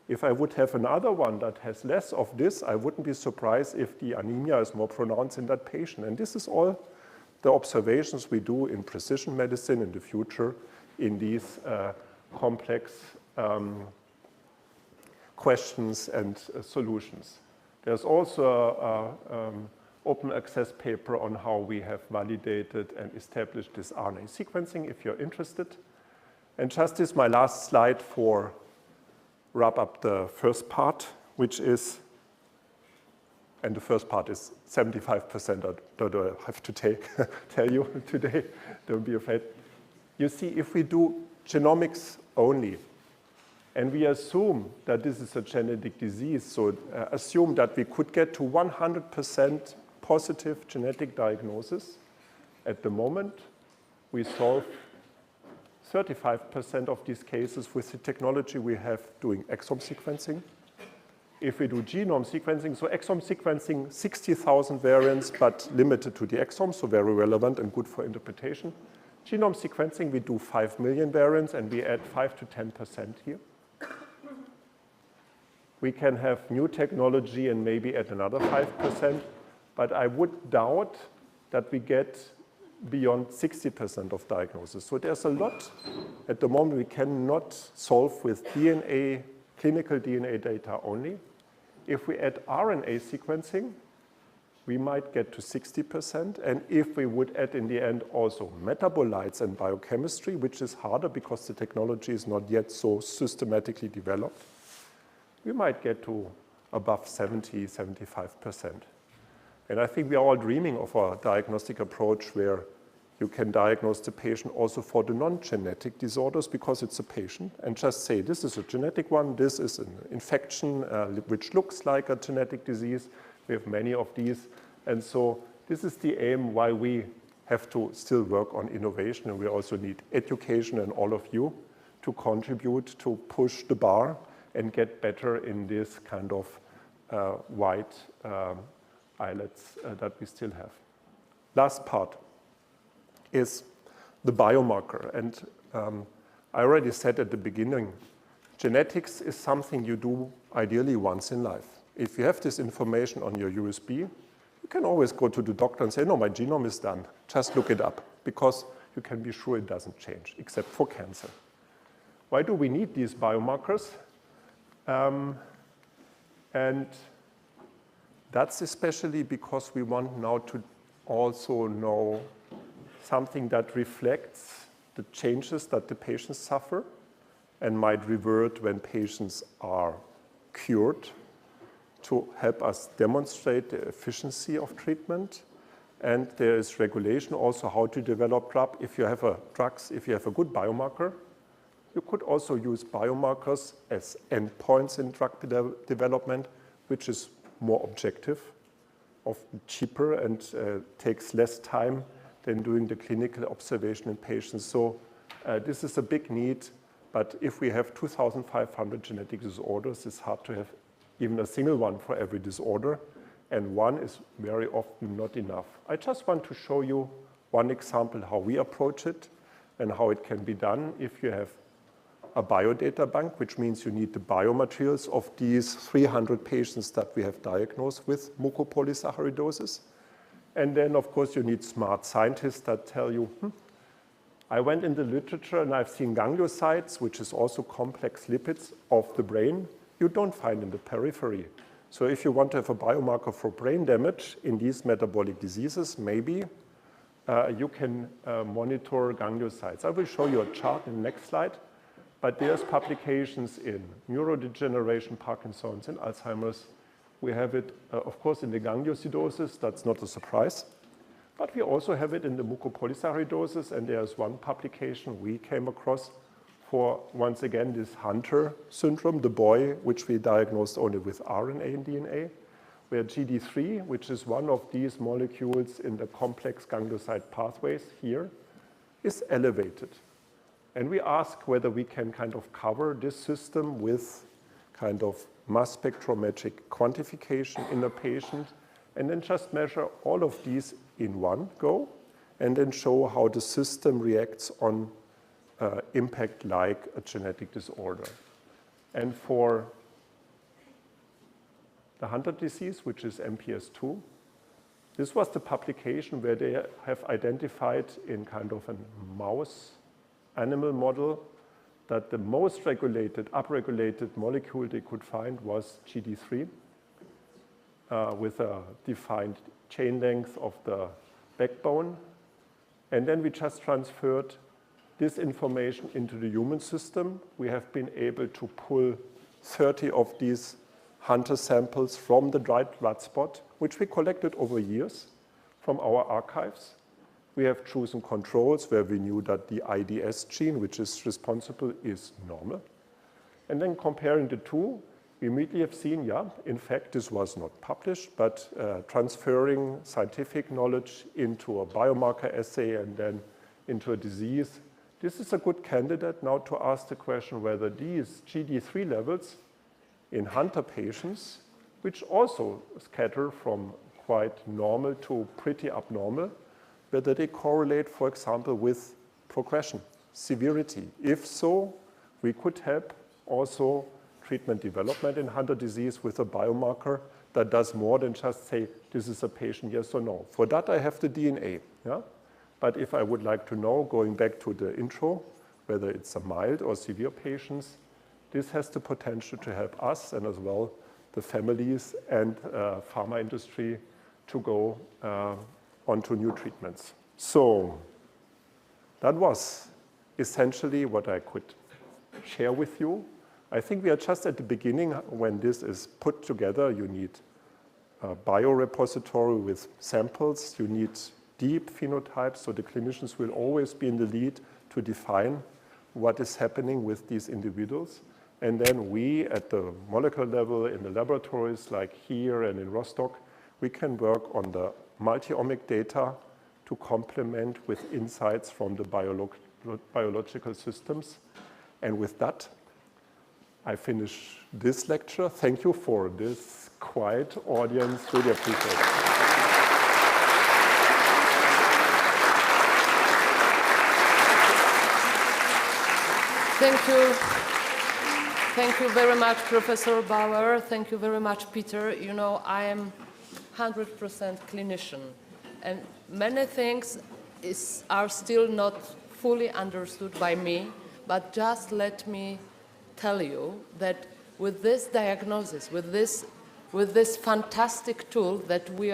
If I would have another one that has less of this, I wouldn't be surprised if the anemia is more pronounced in that patient. And this is all the observations we do in precision medicine in the future in these complex questions and solutions. There's also open access paper on how we have validated and established this RNA sequencing, if you're interested. And just this, my last slide for wrap up the first part, which is, and the first part is 75%, that I have to tell you today, don't be afraid. You see, if we do genomics only, and we assume that this is a genetic disease, so assume that we could get to 100% positive genetic diagnosis. At the moment, we solve 35% of these cases with the technology we have doing exome sequencing. If we do genome sequencing, so exome sequencing, 60,000 variants, but limited to the exome, so very relevant and good for interpretation. Genome sequencing, we do 5 million variants, and we add 5 to 10% here. We can have new technology and maybe add another 5%, but I would doubt that we get beyond 60% of diagnosis. So there's a lot at the moment we cannot solve with DNA, clinical DNA data only. If we add RNA sequencing, we might get to 60%. And if we would add in the end also metabolites and biochemistry, which is harder because the technology is not yet so systematically developed, we might get to above 70, 75%. And I think we are all dreaming of a diagnostic approach where you can diagnose the patient also for the non-genetic disorders because it's a patient, and just say, this is a genetic one, this is an infection which looks like a genetic disease. We have many of these. And so this is the aim why we have to still work on innovation, and we also need education and all of you to contribute to push the bar and get better in this kind of white islets that we still have. Last part is the biomarker. And I already said at the beginning, genetics is something you do ideally once in life. If you have this information on your USB, you can always go to the doctor and say, no, my genome is done. Just look it up, because you can be sure it doesn't change, except for cancer. Why do we need these biomarkers? And that's especially because we want now to also know something that reflects the changes that the patients suffer and might revert when patients are cured, to help us demonstrate the efficiency of treatment. And there is regulation also how to develop drugs. If you have a good biomarker, you could also use biomarkers as endpoints in drug development, which is more objective, often cheaper, and takes less time than doing the clinical observation in patients. So this is a big need, but if we have 2,500 genetic disorders, it's hard to have even a single one for every disorder, and one is very often not enough. I just want to show you one example how we approach it and how it can be done. If you have a biodata bank, which means you need the biomaterials of these 300 patients that we have diagnosed with mucopolysaccharidosis. And then, of course, you need smart scientists that tell you, I went in the literature and I've seen gangliosides, which is also complex lipids of the brain, you don't find in the periphery. So if you want to have a biomarker for brain damage in these metabolic diseases, maybe you can monitor gangliosides. I will show you a chart in the next slide, but there's publications in neurodegeneration, Parkinson's, and Alzheimer's. We have it, of course, in the gangliosidosis. That's not a surprise. But we also have it in the mucopolysaccharidosis, and there's one publication we came across for, once again, this Hunter syndrome, the boy which we diagnosed only with RNA and DNA, where GD3, which is one of these molecules in the complex ganglioside pathways here, is elevated. And we ask whether we can kind of cover this system with kind of mass spectrometric quantification in a patient, and then just measure all of these in one go, and then show how the system reacts on impact like a genetic disorder. And for the Hunter disease, which is MPS II, this was the publication where they have identified in kind of a mouse animal model that the most upregulated molecule they could find was GD3 with a defined chain length of the backbone. And then we just transferred this information into the human system. We have been able to pull 30 of these Hunter samples from the dried blood spot, which we collected over years from our archives. We have chosen controls where we knew that the IDS gene, which is responsible, is normal. And then comparing the two, we immediately have seen, yeah, in fact, this was not published, but transferring scientific knowledge into a biomarker assay and then into a disease, this is a good candidate now to ask the question whether these GD3 levels in Hunter patients, which also scatter from quite normal to pretty abnormal, whether they correlate, for example, with progression, severity. If so, we could help also treatment development in Hunter disease with a biomarker that does more than just say, this is a patient, yes or no. For that, I have the DNA. Yeah? But if I would like to know, going back to the intro, whether it's a mild or severe patients, this has the potential to help us and as well the families and pharma industry to go onto new treatments. So that was essentially what I could share with you. I think we are just at the beginning. When this is put together, you need a biorepository with samples. You need deep phenotypes, so the clinicians will always be in the lead to define what is happening with these individuals. And then we, at the molecular level, in the laboratories like here and in Rostock, we can work on the multi-omic data to complement with insights from the biological systems. And with that, I finish this lecture. Thank you for this quiet audience. Really appreciate it. Thank you. Thank you very much, Professor Bauer. Thank you very much, Peter. You know, I am 100% clinician, and many things are still not fully understood by me, but just let me tell you that with this diagnosis, with this with this fantastic tool that we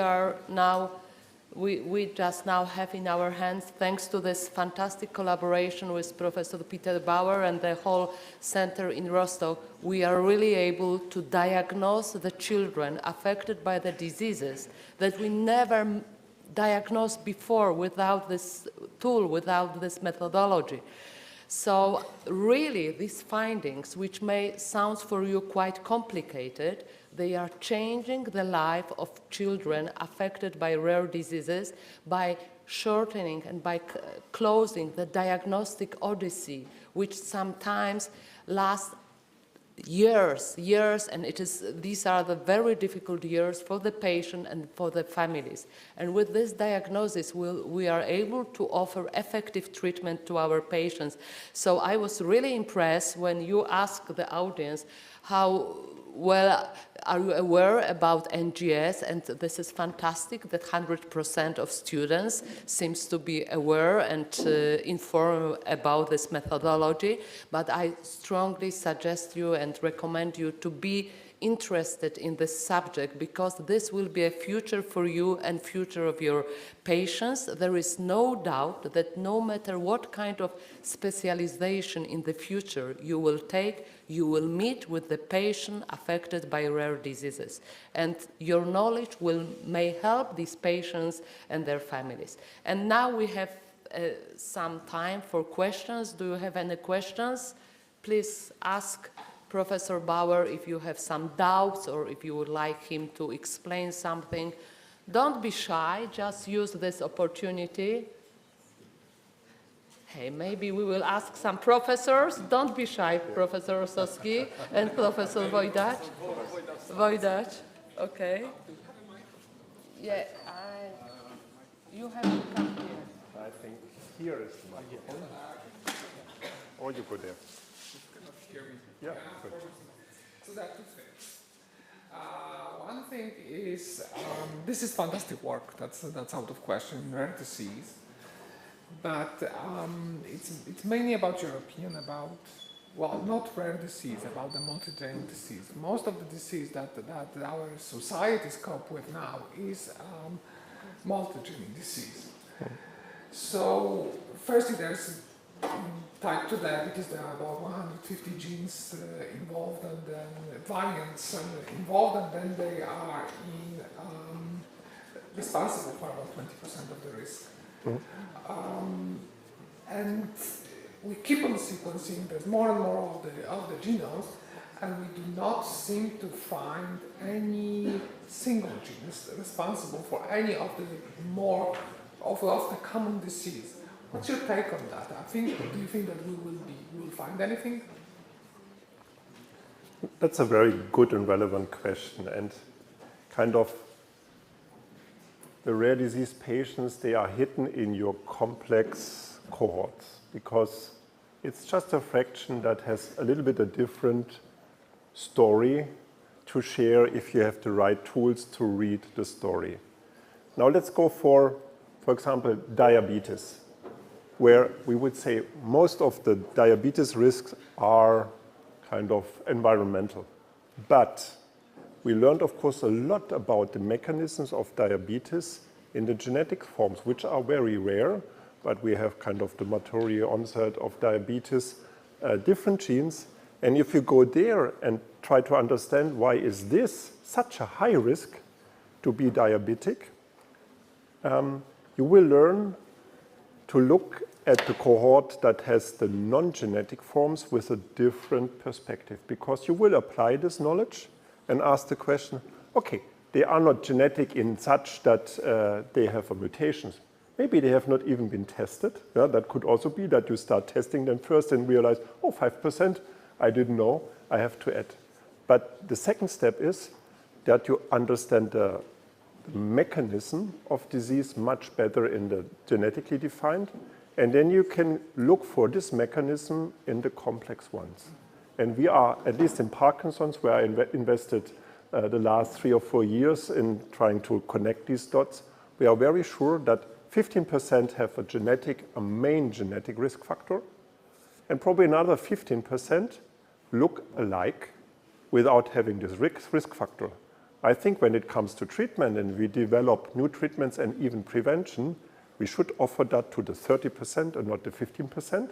just now have in our hands, thanks to this fantastic collaboration with Professor Peter Bauer and the whole center in Rostock, we are really able to diagnose the children affected by the diseases that we never diagnosed before without this tool, without this methodology. So really, these findings, which may sound for you quite complicated, they are changing the life of children affected by rare diseases by shortening and by closing the diagnostic odyssey, which sometimes lasts years, and these are the very difficult years for the patient and for the families. And with this diagnosis, we are able to offer effective treatment to our patients. So I was really impressed when you asked the audience how well are you aware about NGS, and this is fantastic that 100% of students seems to be aware and informed about this methodology, but I strongly suggest you and recommend you to be interested in this subject, because this will be a future for you and future of your patients. There is no doubt that no matter what kind of specialization in the future you will take, you will meet with the patient affected by rare diseases, and your knowledge may help these patients and their families. And now we have some time for questions. Do you have any questions? Please ask Professor Bauer if you have some doubts or if you would like him to explain something. Don't be shy, just use this opportunity. Hey, maybe we will ask some professors. Don't be shy, Professor Osowski and Professor Wojdacz. Wojdacz, okay. Yeah, you have to come here. I think here is the microphone. Or you go there. Yeah, good. So there are two things. One thing is, this is fantastic work, that's out of question, rare disease. But it's mainly about your opinion about, well, not rare disease, about the multigenic disease. Most of the disease that our societies cope with now is multigenic disease. So, firstly, there's type 2 diabetes, there are about 150 genes involved, and then variants involved, and then they are responsible for about 20% of the risk. And we keep on sequencing, there's more and more of the genomes, and we do not seem to find any single genes responsible for any of the more of the common disease. What's your take on that? Do you think that we will find anything? That's a very good and relevant question, and kind of the rare disease patients, they are hidden in your complex cohorts because it's just a fraction that has a little bit a different story to share if you have the right tools to read the story. Now let's go for example, diabetes, where we would say most of the diabetes risks are kind of environmental. But we learned, of course, a lot about the mechanisms of diabetes in the genetic forms, which are very rare, but we have kind of the mature onset of diabetes, different genes. And if you go there and try to understand why is this such a high risk to be diabetic, you will learn to look at the cohort that has the non-genetic forms with a different perspective, because you will apply this knowledge and ask the question, okay, they are not genetic in such that they have mutations. Maybe they have not even been tested. Yeah, that could also be that you start testing them first and realize, oh, 5%, I didn't know, I have to add. But the second step is that you understand the mechanism of disease much better in the genetically defined, and then you can look for this mechanism in the complex ones. And we are, at least in Parkinson's, where I invested the last 3 or 4 years in trying to connect these dots, we are very sure that 15% have a main genetic risk factor, and probably another 15% look alike without having this risk factor. I think when it comes to treatment and we develop new treatments and even prevention, we should offer that to the 30% and not the 15%,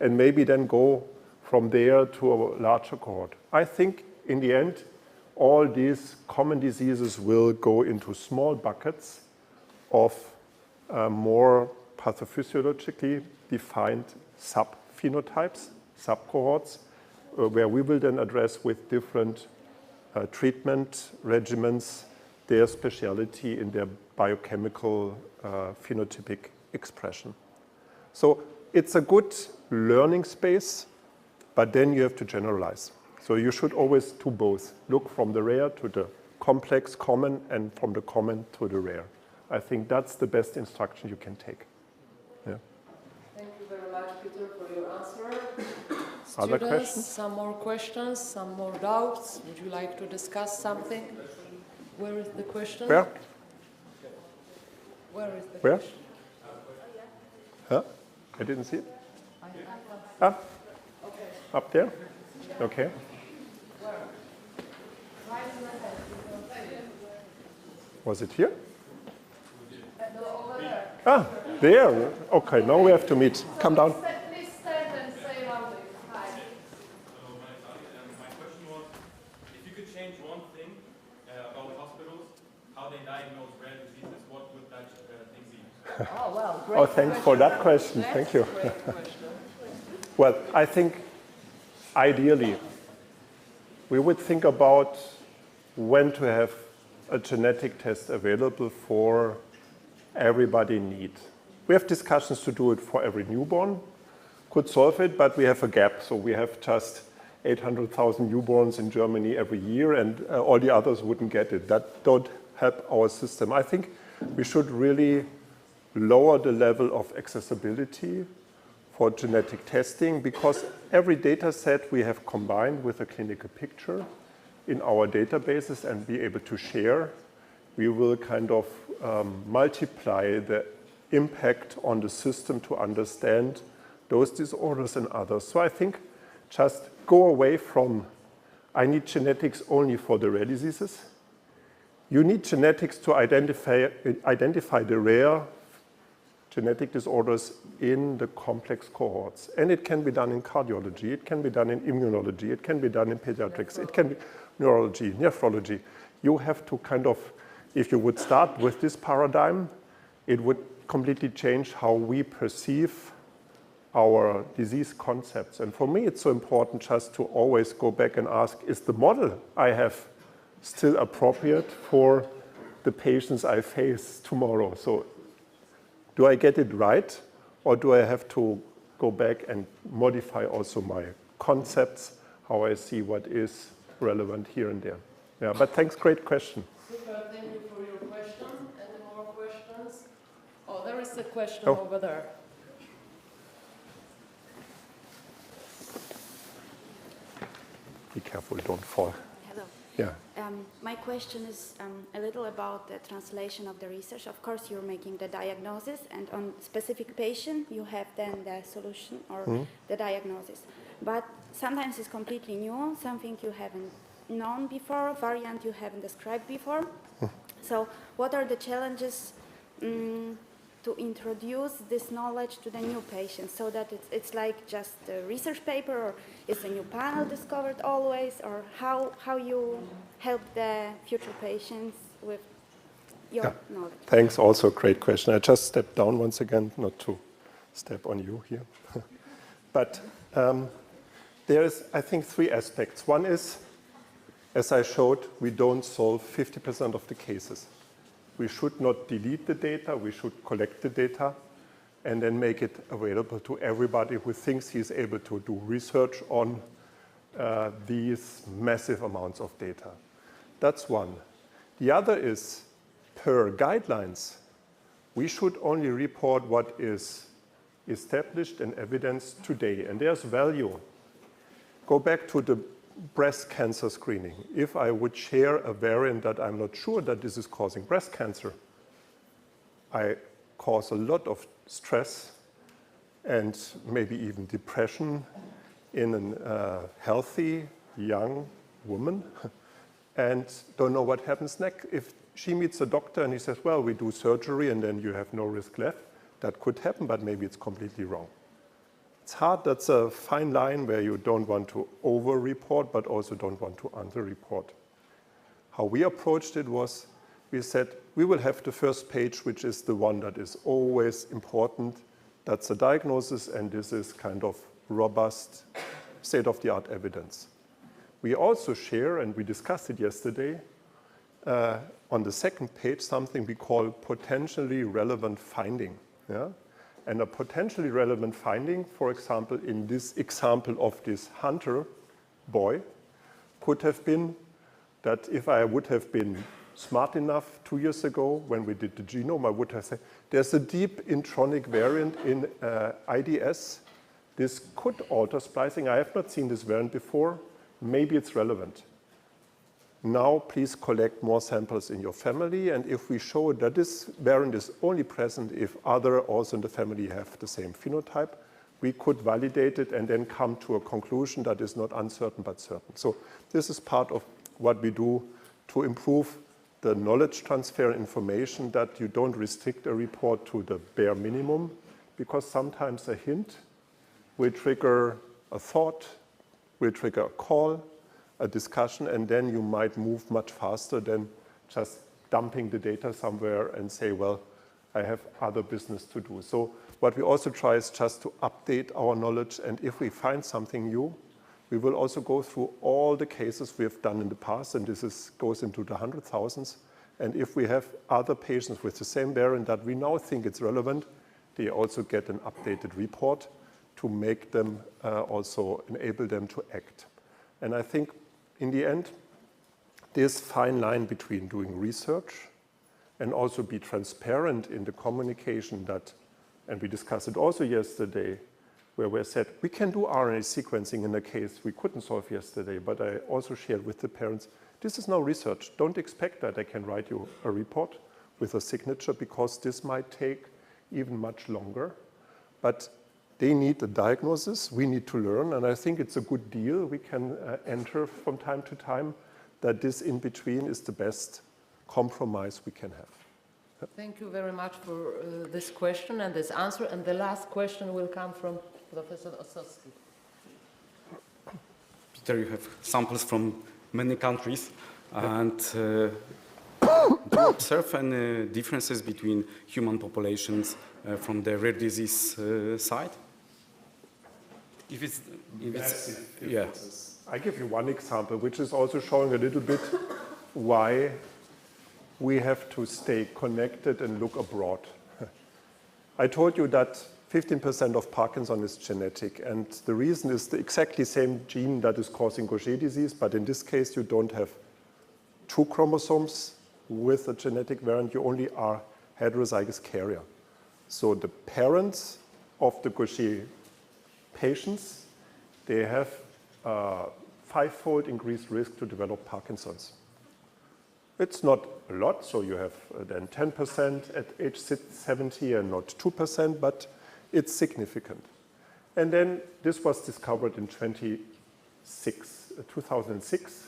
and maybe then go from there to a larger cohort. I think in the end, all these common diseases will go into small buckets of more pathophysiologically defined subphenotypes, subcohorts, where we will then address with different treatment regimens their speciality in their biochemical phenotypic expression. So it's a good learning space, but then you have to generalize. So you should always do both. Look from the rare to the complex, common, and from the common to the rare. I think that's the best instruction you can take. Yeah. Thank you very much, Peter, for your answer. Other Students, questions? some more questions, some more doubts? Would you like to discuss something? Where is the question? Where? Where is the Where? question? Huh? I didn't see it. Ah, up there? Okay. Was it here? Ah, there. Okay, now we have to meet. Come down. Please stand and say loudly. Hi. My question was, if you could change one thing about hospitals, how they diagnose rare diseases, what would that thing be? Oh, well, great. Oh, thanks for that question. Thank you. Great question. Well, I think ideally we would think about when to have a genetic test available for everybody in need. We have discussions to do it for every newborn. Could solve it, but we have a gap. So we have just 800,000 newborns in Germany every year, and all the others wouldn't get it. That don't help our system. I think we should really lower the level of accessibility for genetic testing, because every data set we have combined with a clinical picture in our databases and be able to share, we will kind of multiply the impact on the system to understand those disorders and others. So I think just go away from, I need genetics only for the rare diseases. You need genetics to identify the rare genetic disorders in the complex cohorts. And it can be done in cardiology, it can be done in immunology, it can be done in pediatrics, it can be neurology, nephrology. You have to kind of, if you would start with this paradigm, it would completely change how we perceive our disease concepts. And for me, it's so important just to always go back and ask, is the model I have still appropriate for the patients I face tomorrow? So do I get it right, or do I have to go back and modify also my concepts, how I see what is relevant here and there? Yeah, but thanks, great question. Super, thank you for your question. Any more questions? Oh, there is a question over there. Be careful, don't fall. Hello. Yeah. My question is a little about the translation of the research. Of course, you're making the diagnosis, and on specific patient, you have then the solution or the diagnosis. But sometimes it's completely new, something you haven't known before, variant you haven't described before. So what are the challenges to introduce this knowledge to the new patients, so that it's like just a research paper, or is a new panel discovered always, or how you help the future patients with your knowledge? Thanks, also great question. I just stepped down once again, not to step on you here. But there is, I think, three aspects. One is, as I showed, we don't solve 50% of the cases. We should not delete the data, we should collect the data and then make it available to everybody who thinks he's able to do research on these massive amounts of data. That's one. The other is, per guidelines, we should only report what is established and evidenced today, and there's value. Go back to the breast cancer screening. If I would share a variant that I'm not sure that this is causing breast cancer, I cause a lot of stress and maybe even depression in a healthy young woman. and don't know what happens next. If she meets a doctor and he says, well, we do surgery and then you have no risk left, that could happen, but maybe it's completely wrong. It's hard. That's a fine line where you don't want to over-report, but also don't want to under-report. How we approached it was, we said, we will have the first page, which is the one that is always important. That's a diagnosis, and this is kind of robust, state-of-the-art evidence. We also share, and we discussed it yesterday, on the second page, something we call potentially relevant finding. Yeah? And a potentially relevant finding, for example, in this example of this hunter boy, could have been that if I would have been smart enough 2 years ago when we did the genome, I would have said, there's a deep intronic variant in IDS. This could alter splicing. I have not seen this variant before. Maybe it's relevant. Now, please collect more samples in your family, and if we show that this variant is only present if other also in the family have the same phenotype, we could validate it and then come to a conclusion that is not uncertain but certain. So this is part of what we do to improve the knowledge transfer information, that you don't restrict a report to the bare minimum, because sometimes a hint will trigger a thought, will trigger a call, a discussion, and then you might move much faster than just dumping the data somewhere and say, well, I have other business to do. So what we also try is just to update our knowledge, and if we find something new, we will also go through all the cases we have done in the past, and this goes into the hundred thousands. And if we have other patients with the same variant that we now think it's relevant, they also get an updated report to make them also enable them to act. And I think in the end, this fine line between doing research and also be transparent in the communication that, and we discussed it also yesterday, where we said we can do RNA sequencing in a case we couldn't solve yesterday, but I also shared with the parents, this is no research. Don't expect that I can write you a report with a signature, because this might take even much longer. But they need a diagnosis, we need to learn, and I think it's a good deal we can enter from time to time, that this in between is the best compromise we can have. Thank you very much for this question and this answer. And the last question will come from Professor Ossowski. Peter, you have samples from many countries, and do you observe any differences between human populations from the rare disease side? If it's yeah. I give you one example, which is also showing a little bit why we have to stay connected and look abroad. I told you that 15% of Parkinson is genetic, and the reason is the exactly same gene that is causing Gaucher disease, but in this case you don't have 2 chromosomes with a genetic variant, you only are heterozygous carrier. So the parents of the Gaucher patients, they have 5-fold increased risk to develop Parkinson's. It's not a lot, so you have then 10% at age 70 and not 2%, but it's significant. And then this was discovered in 2006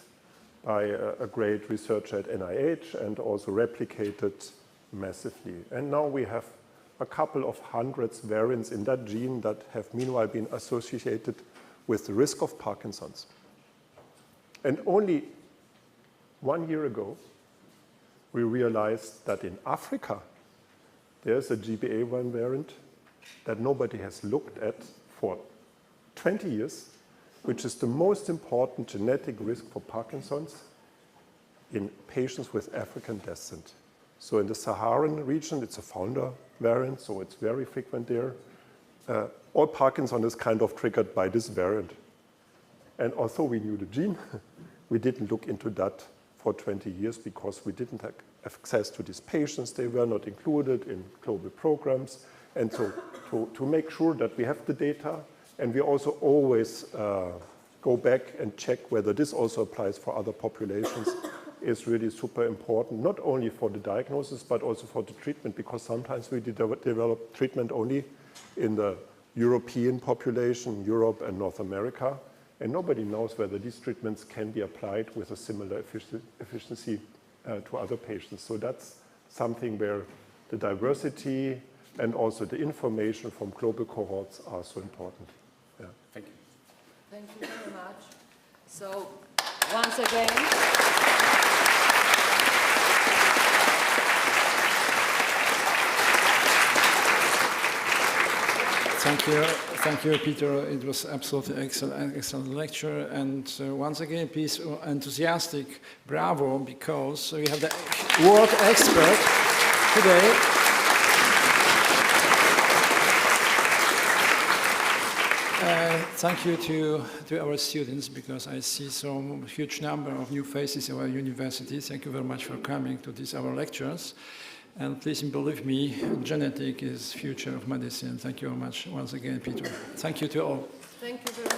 by a great researcher at NIH and also replicated massively. And now we have a couple of hundreds variants in that gene that have meanwhile been associated with the risk of Parkinson's. And only 1 year ago, we realized that in Africa, there's a GBA1 variant that nobody has looked at for 20 years, which is the most important genetic risk for Parkinson's in patients with African descent. So in the Saharan region, it's a founder variant, so it's very frequent there. All Parkinson is kind of triggered by this variant. And although we knew the gene, we didn't look into that for 20 years because we didn't have access to these patients. They were not included in global programs. And so to make sure that we have the data, and we also always go back and check whether this also applies for other populations, is really super important, not only for the diagnosis, but also for the treatment, because sometimes we develop treatment only in the European population, Europe and North America, And nobody knows whether these treatments can be applied with a similar efficiency to other patients. So that's something where the diversity and also the information from global cohorts are so important. Yeah. Thank you. Thank you very much. So, once again, Thank you, Peter. It was absolutely excellent lecture. And once again, please, enthusiastic bravo, because we have the world expert today. Thank you to our students, because I see some huge number of new faces in our university. Thank you very much for coming to these our lectures. And please believe me, genetics is future of medicine. Thank you very much once again, Peter. Thank you to all. thank you very much.